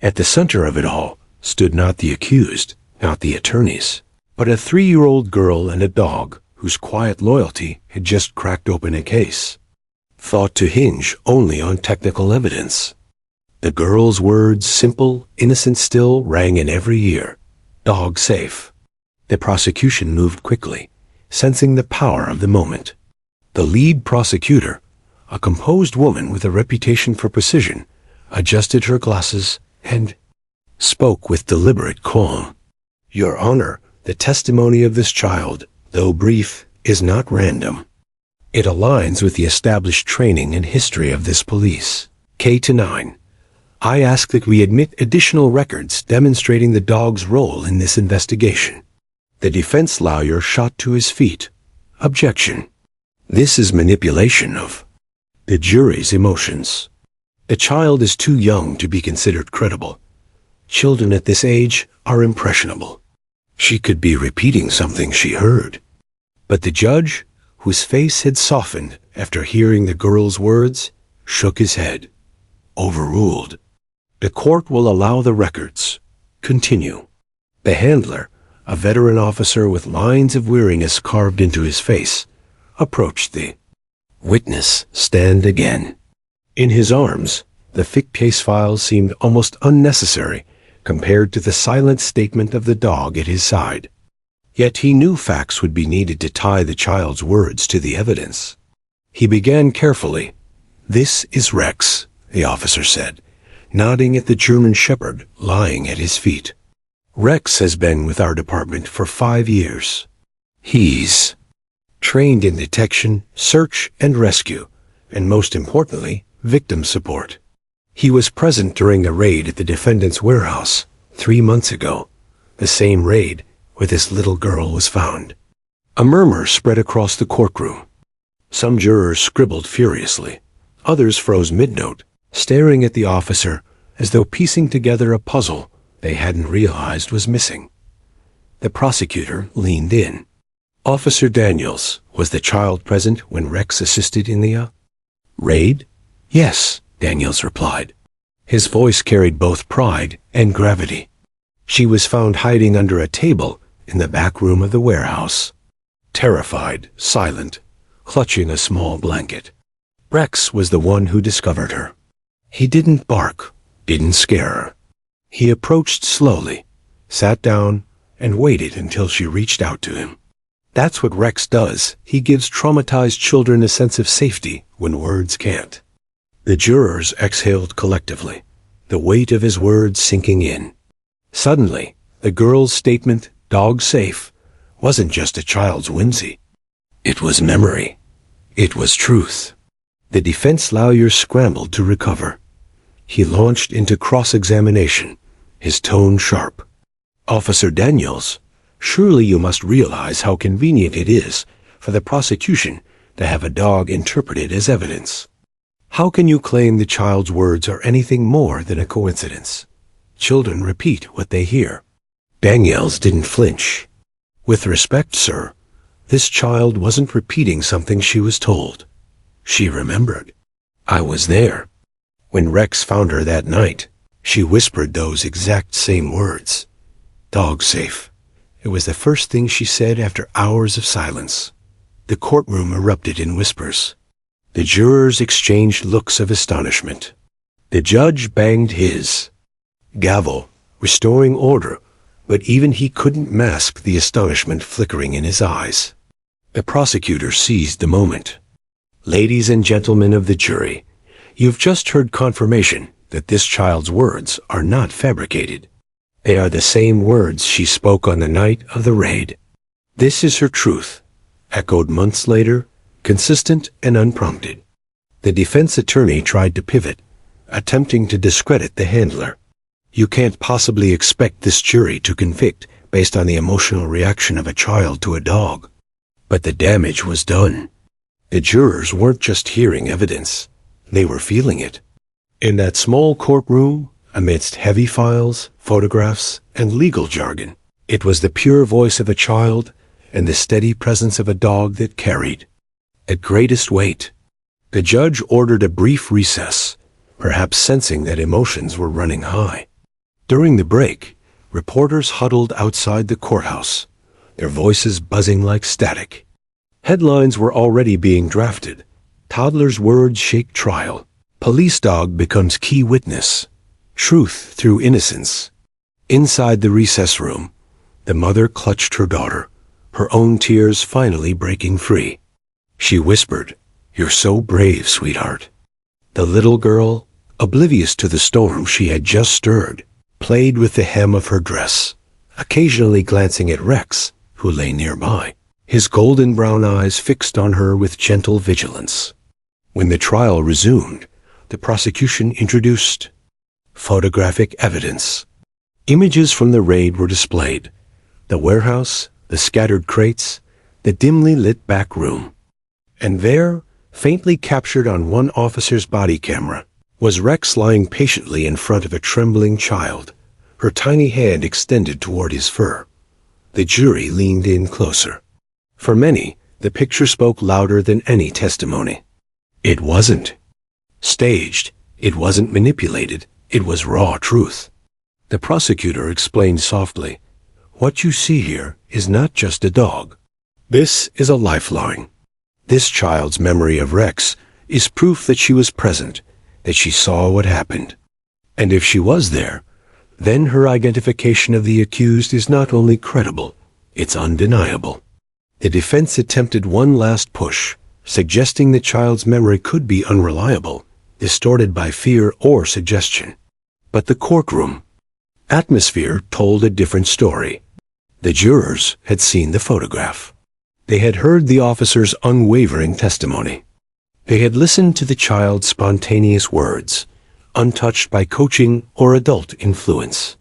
At the center of it all stood not the accused, not the attorneys, but a 3-year-old girl and a dog whose quiet loyalty had just cracked open a case, thought to hinge only on technical evidence. The girl's words, simple, innocent still, rang in every ear. Dog safe. The prosecution moved quickly, sensing the power of the moment. The lead prosecutor, a composed woman with a reputation for precision, adjusted her glasses and spoke with deliberate calm. Your Honor, the testimony of this child, though brief, is not random. It aligns with the established training and history of this police. K-9. I ask that we admit additional records demonstrating the dog's role in this investigation. The defense lawyer shot to his feet. Objection. This is manipulation of the jury's emotions. The child is too young to be considered credible. Children at this age are impressionable. She could be repeating something she heard. But the judge, whose face had softened after hearing the girl's words, shook his head. Overruled. The court will allow the records. Continue. The handler, a veteran officer with lines of weariness carved into his face, approached the witness stand again. In his arms, the thick case file seemed almost unnecessary compared to the silent statement of the dog at his side. Yet he knew facts would be needed to tie the child's words to the evidence. He began carefully. This is Rex, the officer said, nodding at the German shepherd lying at his feet. Rex has been with our department for 5 years. He's trained in detection, search, and rescue, and most importantly, victim support. He was present during the raid at the defendant's warehouse 3 months ago, the same raid where this little girl was found. A murmur spread across the courtroom. Some jurors scribbled furiously. Others froze mid-note, staring at the officer as though piecing together a puzzle they hadn't realized was missing. The prosecutor leaned in. Officer Daniels, was the child present when Rex assisted in the raid? Yes, Daniels replied. His voice carried both pride and gravity. She was found hiding under a table in the back room of the warehouse, terrified, silent, clutching a small blanket. Rex was the one who discovered her. He didn't bark, didn't scare her. He approached slowly, sat down, and waited until she reached out to him. That's what Rex does. He gives traumatized children a sense of safety when words can't. The jurors exhaled collectively, the weight of his words sinking in. Suddenly, the girl's statement, "dog safe," wasn't just a child's whimsy. It was memory. It was truth. The defense lawyer scrambled to recover. He launched into cross-examination, his tone sharp. Officer Daniels, surely you must realize how convenient it is for the prosecution to have a dog interpreted as evidence. How can you claim the child's words are anything more than a coincidence? Children repeat what they hear. Daniels didn't flinch. With respect, sir, this child wasn't repeating something she was told. She remembered. I was there. When Rex found her that night, she whispered those exact same words. Dog safe. It was the first thing she said after hours of silence. The courtroom erupted in whispers. The jurors exchanged looks of astonishment. The judge banged his gavel restoring order, but even he couldn't mask the astonishment flickering in his eyes. The prosecutor seized the moment. "Ladies and gentlemen of the jury, you've just heard confirmation that this child's words are not fabricated. They are the same words she spoke on the night of the raid. This is her truth, echoed months later, consistent and unprompted." The defense attorney tried to pivot, attempting to discredit the handler. "You can't possibly expect this jury to convict based on the emotional reaction of a child to a dog." But the damage was done. The jurors weren't just hearing evidence, they were feeling it. In that small courtroom, amidst heavy files, photographs, and legal jargon, it was the pure voice of a child and the steady presence of a dog that carried, at greatest weight. The judge ordered a brief recess, perhaps sensing that emotions were running high. During the break, reporters huddled outside the courthouse, their voices buzzing like static. Headlines were already being drafted. Toddler's words shake trial. Police dog becomes key witness. Truth through innocence. Inside the recess room, the mother clutched her daughter, her own tears finally breaking free. She whispered, "You're so brave, sweetheart." The little girl, oblivious to the storm she had just stirred, played with the hem of her dress, occasionally glancing at Rex, who lay nearby, his golden brown eyes fixed on her with gentle vigilance. When the trial resumed, the prosecution introduced photographic evidence. Images from the raid were displayed: the warehouse, the scattered crates, the dimly lit back room. And there, faintly captured on one officer's body camera, was Rex lying patiently in front of a trembling child, her tiny hand extended toward his fur. The jury leaned in closer. For many, the picture spoke louder than any testimony. It wasn't staged, it wasn't manipulated, it was raw truth. The prosecutor explained softly, "What you see here is not just a dog. This is a lifeline. This child's memory of Rex is proof that she was present, that she saw what happened. And if she was there, then her identification of the accused is not only credible, it's undeniable." The defense attempted one last push, suggesting the child's memory could be unreliable, distorted by fear or suggestion. But the courtroom atmosphere told a different story. The jurors had seen the photograph. They had heard the officer's unwavering testimony. They had listened to the child's spontaneous words, untouched by coaching or adult influence.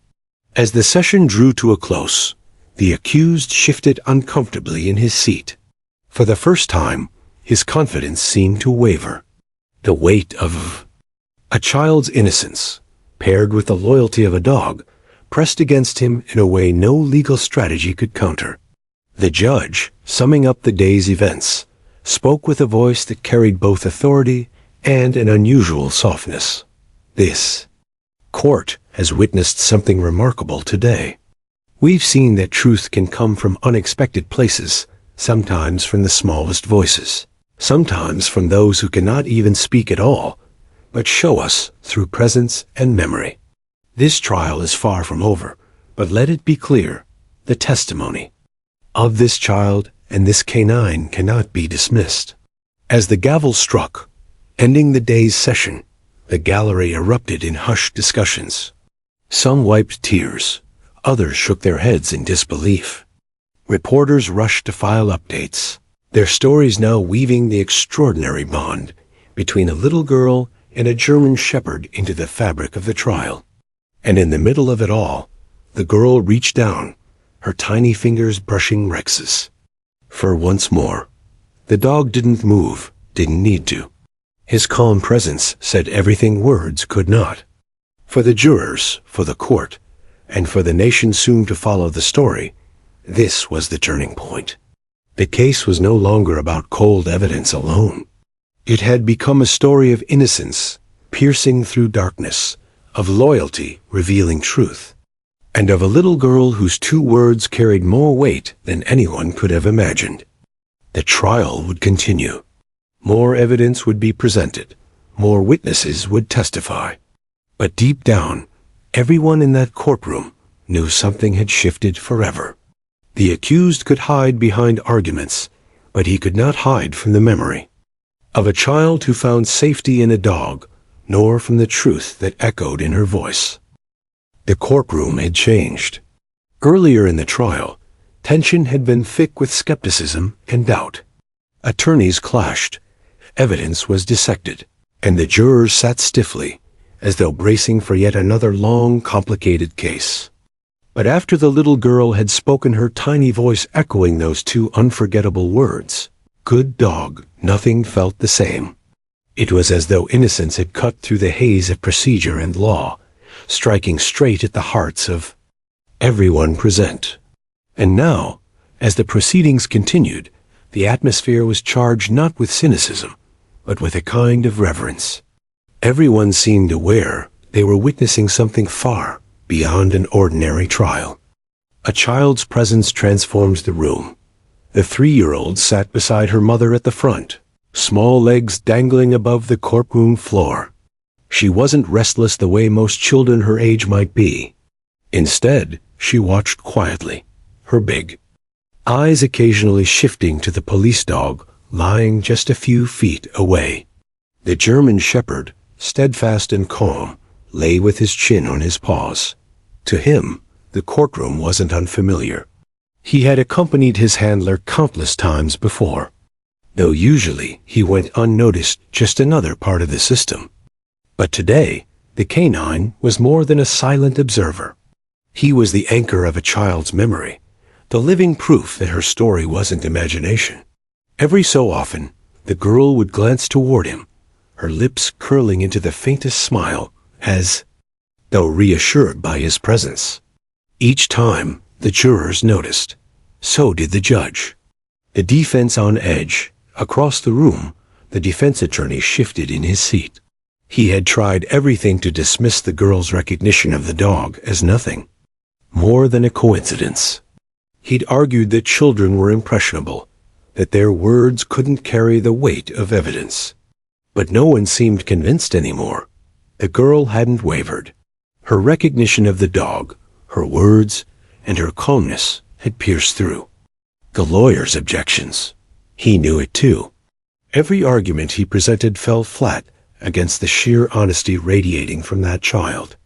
As the session drew to a close, the accused shifted uncomfortably in his seat. For the first time, his confidence seemed to waver. The weight of a child's innocence, paired with the loyalty of a dog, pressed against him in a way no legal strategy could counter. The judge, summing up the day's events, spoke with a voice that carried both authority and an unusual softness. "This court has witnessed something remarkable today. We've seen that truth can come from unexpected places, sometimes from the smallest voices, sometimes from those who cannot even speak at all, but show us through presence and memory. This trial is far from over, but let it be clear, the testimony of this child and this canine cannot be dismissed." As the gavel struck, ending the day's session, the gallery erupted in hushed discussions. Some wiped tears, others shook their heads in disbelief. Reporters rushed to file updates, their stories now weaving the extraordinary bond between a little girl and a German shepherd into the fabric of the trial. And in the middle of it all, the girl reached down, her tiny fingers brushing Rex's fur once more. The dog didn't move, didn't need to. His calm presence said everything words could not. For the jurors, for the court, and for the nation soon to follow the story, this was the turning point. The case was no longer about cold evidence alone. It had become a story of innocence, piercing through darkness, of loyalty revealing truth, and of a little girl whose 2 words carried more weight than anyone could have imagined. The trial would continue. More evidence would be presented. More witnesses would testify. But deep down, Everyone in that courtroom knew something had shifted forever. The accused could hide behind arguments, but he could not hide from the memory of a child who found safety in a dog, nor from the truth that echoed in her voice. The courtroom had changed. Earlier in the trial, tension had been thick with skepticism and doubt. Attorneys clashed, evidence was dissected, and the jurors sat stiffly, as though bracing for yet another long, complicated case. But after the little girl had spoken, her tiny voice echoing those two unforgettable words, "Good dog," nothing felt the same. It was as though innocence had cut through the haze of procedure and law, striking straight at the hearts of everyone present. And now, as the proceedings continued, the atmosphere was charged not with cynicism, but with a kind of reverence. Everyone seemed aware they were witnessing something far beyond an ordinary trial. A child's presence transformed the room. The 3-year-old sat beside her mother at the front, small legs dangling above the courtroom floor. She wasn't restless the way most children her age might be. Instead, she watched quietly, her big eyes occasionally shifting to the police dog lying just a few feet away. The German Shepherd, steadfast and calm, lay with his chin on his paws. To him, the courtroom wasn't unfamiliar. He had accompanied his handler countless times before, though usually he went unnoticed, just another part of the system. But today, the canine was more than a silent observer. He was the anchor of a child's memory, the living proof that her story wasn't imagination. Every so often, the girl would glance toward him, her lips curling into the faintest smile, as though reassured by his presence. Each time, the jurors noticed. So did the judge. The defense on edge. Across the room, the defense attorney shifted in his seat. He had tried everything to dismiss the girl's recognition of the dog as nothing more than a coincidence. He'd argued that children were impressionable, that their words couldn't carry the weight of evidence. But no one seemed convinced anymore. The girl hadn't wavered. Her recognition of the dog, her words, and her calmness had pierced through the lawyer's objections. He knew it too. Every argument he presented fell flat against the sheer honesty radiating from that child.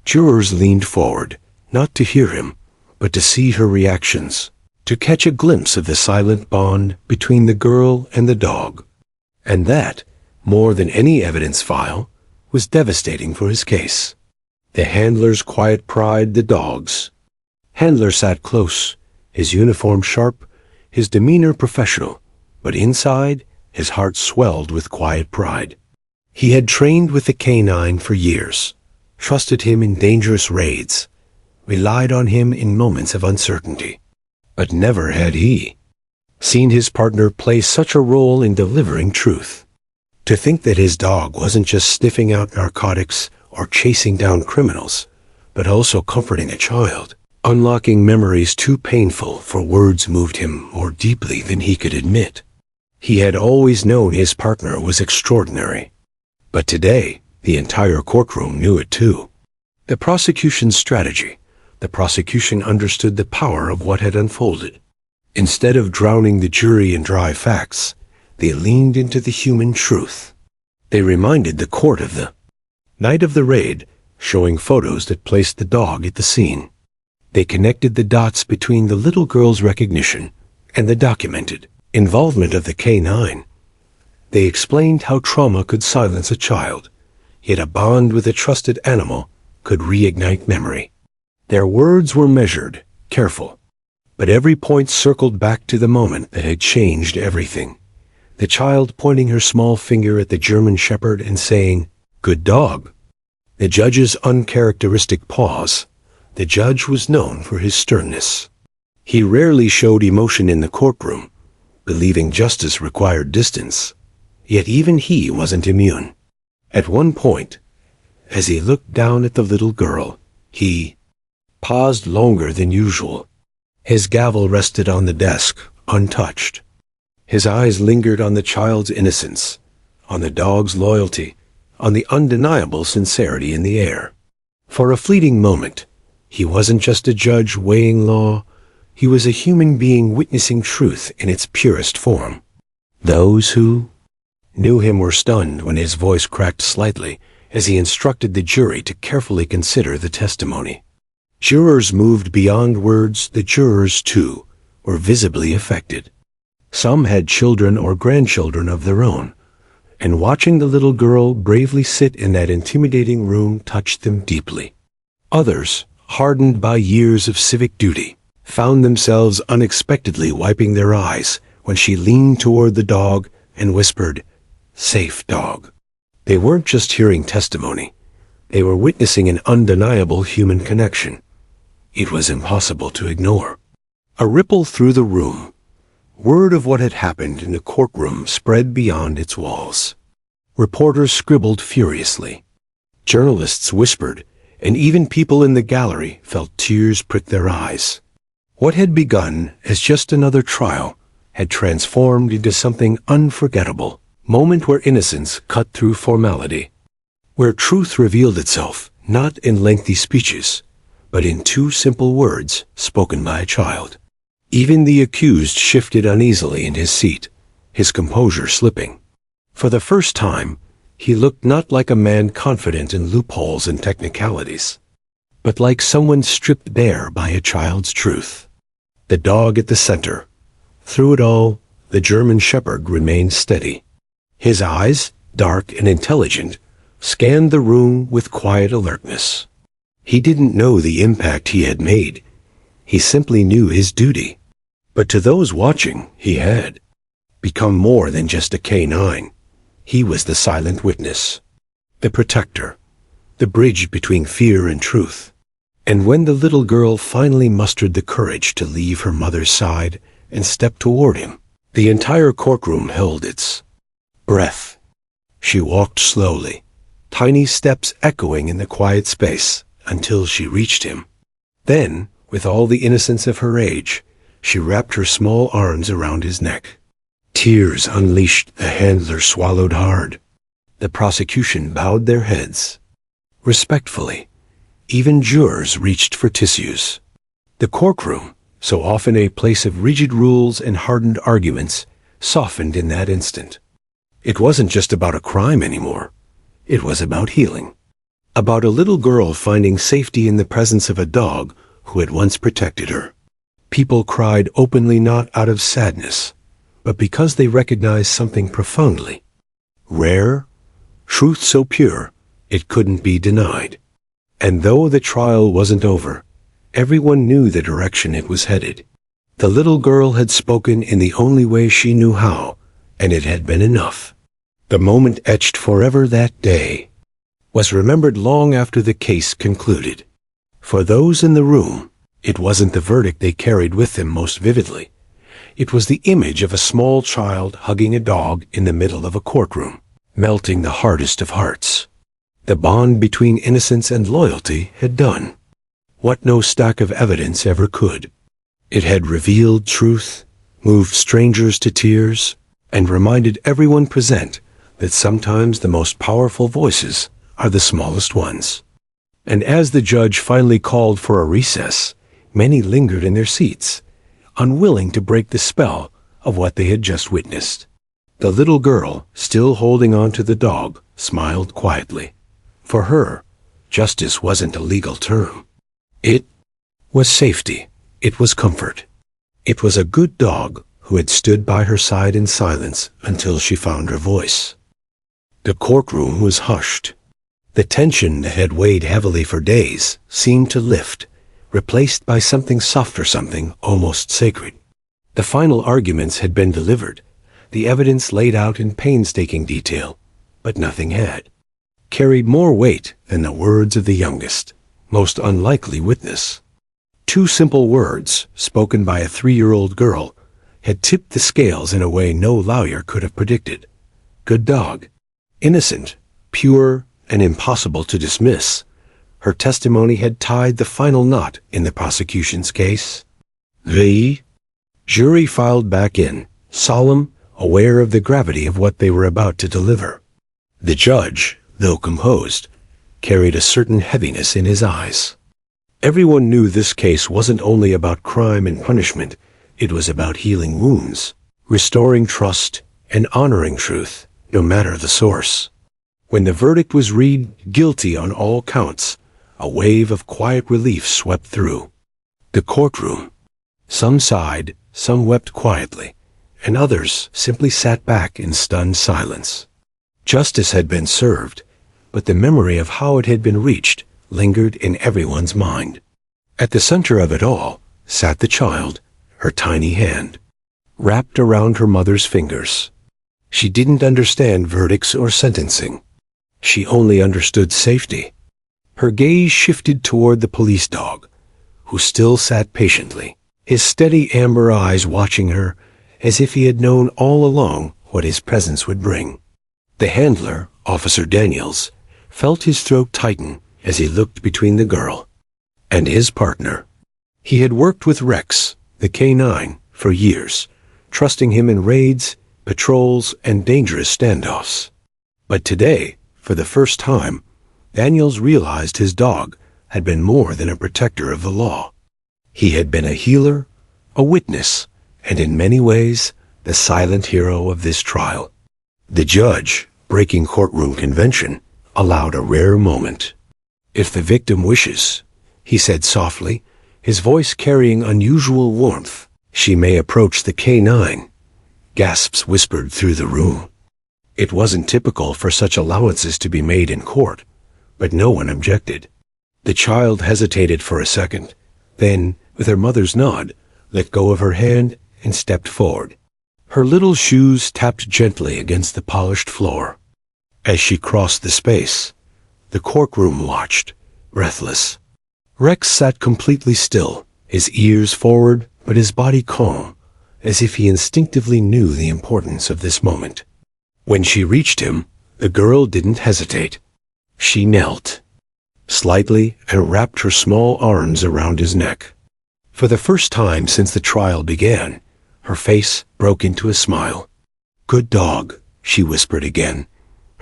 Jurors leaned forward, not to hear him, but to see her reactions, to catch a glimpse of the silent bond between the girl and the dog. And that, more than any evidence file, was devastating for his case. The handler's quiet pride, the dog's. Handler sat close, his uniform sharp, his demeanor professional, but inside, his heart swelled with quiet pride. He had trained with the canine for years, trusted him in dangerous raids, relied on him in moments of uncertainty. But never had he seen his partner play such a role in delivering truth. To think that his dog wasn't just sniffing out narcotics or chasing down criminals, but also comforting a child, unlocking memories too painful for words, moved him more deeply than he could admit. He had always known his partner was extraordinary. But today, the entire courtroom knew it too. The prosecution's strategy. The prosecution understood the power of what had unfolded. Instead of drowning the jury in dry facts, they leaned into the human truth. They reminded the court of the night of the raid, showing photos that placed the dog at the scene. They connected the dots between the little girl's recognition and the documented involvement of the canine. They explained how trauma could silence a child, yet a bond with a trusted animal could reignite memory. Their words were measured, careful, but every point circled back to the moment that had changed everything. The child pointing her small finger at the German Shepherd and saying, "Good dog." The judge's uncharacteristic pause. The judge was known for his sternness. He rarely showed emotion in the courtroom, believing justice required distance. Yet even he wasn't immune. At one point, as he looked down at the little girl, he paused longer than usual. His gavel rested on the desk, untouched. His eyes lingered on the child's innocence, on the dog's loyalty, on the undeniable sincerity in the air. For a fleeting moment, he wasn't just a judge weighing law, he was a human being witnessing truth in its purest form. Those who knew him were stunned when his voice cracked slightly as he instructed the jury to carefully consider the testimony. Jurors moved beyond words. The jurors, too, were visibly affected. Some had children or grandchildren of their own, and watching the little girl bravely sit in that intimidating room touched them deeply. Others, hardened by years of civic duty, found themselves unexpectedly wiping their eyes when she leaned toward the dog and whispered, "Safe dog." They weren't just hearing testimony. They were witnessing an undeniable human connection. It was impossible to ignore. A ripple through the room. Word of what had happened in the courtroom spread beyond its walls. Reporters scribbled furiously. Journalists whispered, and even people in the gallery felt tears prick their eyes. What had begun as just another trial had transformed into something unforgettable, moment where innocence cut through formality, where truth revealed itself not in lengthy speeches, but in two simple words spoken by a child. Even the accused shifted uneasily in his seat, his composure slipping. For the first time, he looked not like a man confident in loopholes and technicalities, but like someone stripped bare by a child's truth. The dog at the center. Through it all, the German shepherd remained steady. His eyes, dark and intelligent, scanned the room with quiet alertness. He didn't know the impact he had made. He simply knew his duty. But to those watching, he had become more than just a canine. He was the silent witness, the protector, the bridge between fear and truth. And when the little girl finally mustered the courage to leave her mother's side and step toward him, the entire courtroom held its breath. She walked slowly, tiny steps echoing in the quiet space, until she reached him. Then, with all the innocence of her age, she wrapped her small arms around his neck. Tears unleashed. The handler swallowed hard. The prosecution bowed their heads. Respectfully, even jurors reached for tissues. The courtroom, so often a place of rigid rules and hardened arguments, softened in that instant. It wasn't just about a crime anymore. It was about healing. About a little girl finding safety in the presence of a dog who had once protected her. People cried openly not out of sadness, but because they recognized something profoundly rare, truth so pure it couldn't be denied. And though the trial wasn't over, everyone knew the direction it was headed. The little girl had spoken in the only way she knew how, and it had been enough. The moment etched forever that day was remembered long after the case concluded. For those in the room, it wasn't the verdict they carried with them most vividly. It was the image of a small child hugging a dog in the middle of a courtroom, melting the hardest of hearts. The bond between innocence and loyalty had done what no stack of evidence ever could. It had revealed truth, moved strangers to tears, and reminded everyone present that sometimes the most powerful voices are the smallest ones. And as the judge finally called for a recess, many lingered in their seats, unwilling to break the spell of what they had just witnessed. The little girl, still holding on to the dog, smiled quietly. For her, justice wasn't a legal term. It was safety. It was comfort. It was a good dog who had stood by her side in silence until she found her voice. The courtroom was hushed. The tension that had weighed heavily for days seemed to lift, replaced by something softer, something almost sacred. The final arguments had been delivered, the evidence laid out in painstaking detail, but nothing had carried more weight than the words of the youngest, most unlikely witness. Two simple words, spoken by a 3-year-old girl, had tipped the scales in a way no lawyer could have predicted. Good dog. Innocent, pure, and impossible to dismiss. Her testimony had tied the final knot in the prosecution's case. The jury filed back in, solemn, aware of the gravity of what they were about to deliver. The judge, though composed, carried a certain heaviness in his eyes. Everyone knew this case wasn't only about crime and punishment, it was about healing wounds, restoring trust, and honoring truth, no matter the source. When the verdict was read guilty on all counts, a wave of quiet relief swept through the courtroom. Some sighed, some wept quietly, and others simply sat back in stunned silence. Justice had been served, but the memory of how it had been reached lingered in everyone's mind. At the center of it all sat the child, her tiny hand wrapped around her mother's fingers. She didn't understand verdicts or sentencing. She only understood safety. Her gaze shifted toward the police dog, who still sat patiently, his steady amber eyes watching her as if he had known all along what his presence would bring. The handler, Officer Daniels, felt his throat tighten as he looked between the girl and his partner. He had worked with Rex, the K-9, for years, trusting him in raids, patrols, and dangerous standoffs. But today, for the first time, Daniels realized his dog had been more than a protector of the law. He had been a healer, a witness, and in many ways, the silent hero of this trial. The judge, breaking courtroom convention, allowed a rare moment. "If the victim wishes," he said softly, his voice carrying unusual warmth, "she may approach the K-9. Gasps whispered through the room. It wasn't typical for such allowances to be made in court, but no one objected. The child hesitated for a second, then, with her mother's nod, let go of her hand and stepped forward. Her little shoes tapped gently against the polished floor. As she crossed the space, the courtroom watched, breathless. Rex sat completely still, his ears forward but his body calm, as if he instinctively knew the importance of this moment. When she reached him, the girl didn't hesitate. She knelt slightly and wrapped her small arms around his neck. For the first time since the trial began, her face broke into a smile. "Good dog," she whispered again,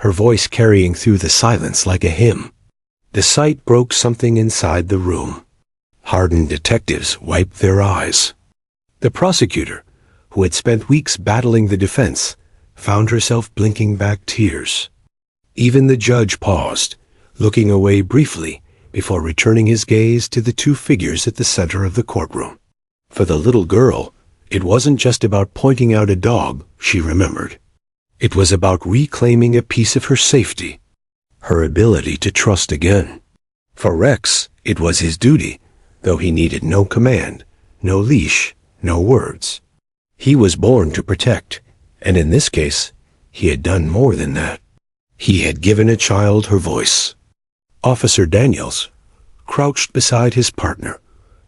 her voice carrying through the silence like a hymn. The sight broke something inside the room. Hardened detectives wiped their eyes. The prosecutor, who had spent weeks battling the defense, found herself blinking back tears. Even the judge paused, looking away briefly before returning his gaze to the two figures at the center of the courtroom. For the little girl, it wasn't just about pointing out a dog, she remembered. It was about reclaiming a piece of her safety, her ability to trust again. For Rex, it was his duty, though he needed no command, no leash, no words. He was born to protect, and in this case, he had done more than that. He had given a child her voice. Officer Daniels crouched beside his partner,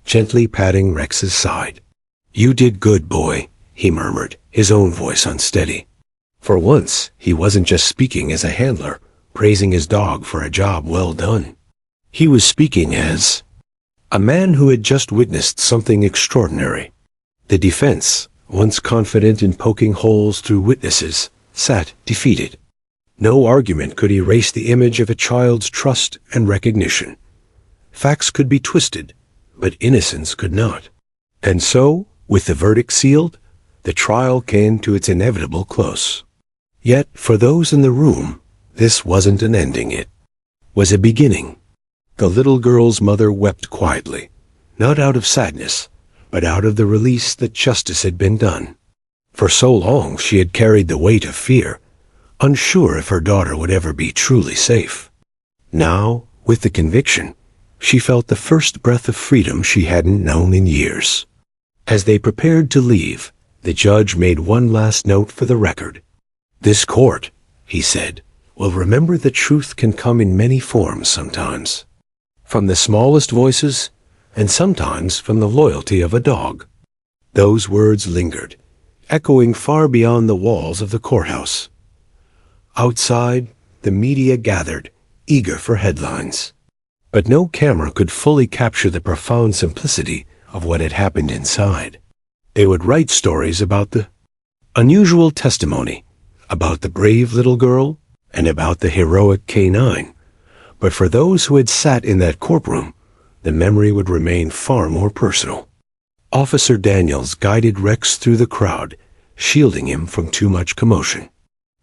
gently patting Rex's side. "You did good, boy," he murmured, his own voice unsteady. For once, he wasn't just speaking as a handler, praising his dog for a job well done. He was speaking as a man who had just witnessed something extraordinary. The defense, once confident in poking holes through witnesses, sat defeated. No argument could erase the image of a child's trust and recognition. Facts could be twisted, but innocence could not. And so, with the verdict sealed, the trial came to its inevitable close. Yet, for those in the room, this wasn't an ending, it was a beginning. The little girl's mother wept quietly, not out of sadness, but out of the release that justice had been done. For so long she had carried the weight of fear, unsure if her daughter would ever be truly safe. Now, with the conviction, she felt the first breath of freedom she hadn't known in years. As they prepared to leave, the judge made one last note for the record. "This court," he said, "will remember that truth can come in many forms sometimes. From the smallest voices, and sometimes from the loyalty of a dog." Those words lingered, echoing far beyond the walls of the courthouse. Outside, the media gathered, eager for headlines. But no camera could fully capture the profound simplicity of what had happened inside. They would write stories about the unusual testimony, about the brave little girl, and about the heroic K-9. But for those who had sat in that courtroom, the memory would remain far more personal. Officer Daniels guided Rex through the crowd, shielding him from too much commotion.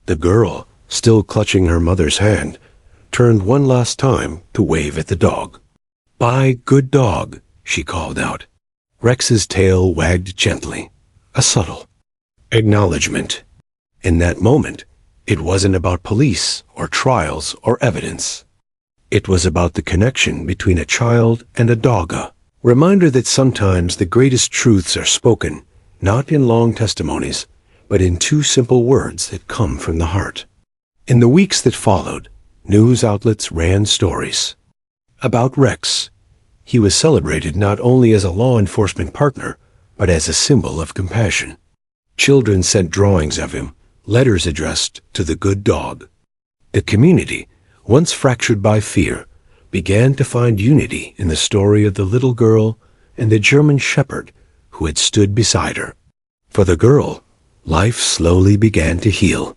The girl, still clutching her mother's hand, turned one last time to wave at the dog. "Bye, good dog," she called out. Rex's tail wagged gently, a subtle acknowledgement. In that moment, it wasn't about police or trials or evidence. It was about the connection between a child and a dog, a reminder that sometimes the greatest truths are spoken, not in long testimonies, but in two simple words that come from the heart. In the weeks that followed, news outlets ran stories about Rex. He was celebrated not only as a law enforcement partner, but as a symbol of compassion. Children sent drawings of him, letters addressed to the good dog. The community, once fractured by fear, began to find unity in the story of the little girl and the German shepherd who had stood beside her. For the girl, life slowly began to heal.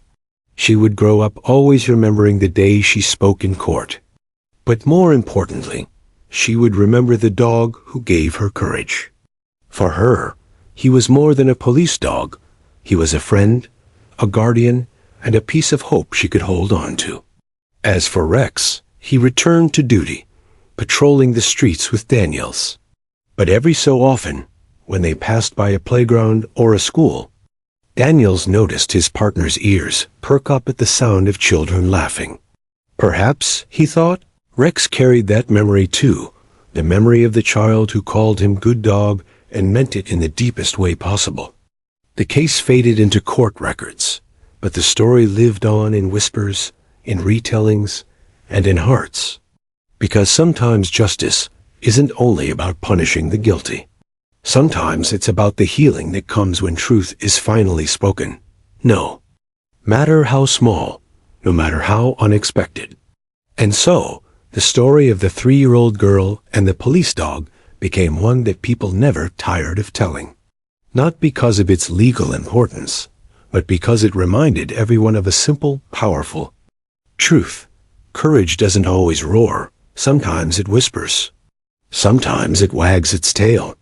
She would grow up always remembering the day she spoke in court. But more importantly, she would remember the dog who gave her courage. For her, he was more than a police dog. He was a friend, a guardian, and a piece of hope she could hold on to. As for Rex, he returned to duty, patrolling the streets with Daniels. But every so often, when they passed by a playground or a school, Daniels noticed his partner's ears perk up at the sound of children laughing. Perhaps, he thought, Rex carried that memory too, the memory of the child who called him good dog and meant it in the deepest way possible. The case faded into court records, but the story lived on in whispers, in retellings, and in hearts. Because sometimes justice isn't only about punishing the guilty. Sometimes it's about the healing that comes when truth is finally spoken. No matter how small, no matter how unexpected. And so, the story of the 3-year-old girl and the police dog became one that people never tired of telling. Not because of its legal importance, but because it reminded everyone of a simple, powerful truth. Courage doesn't always roar. Sometimes it whispers. Sometimes it wags its tail.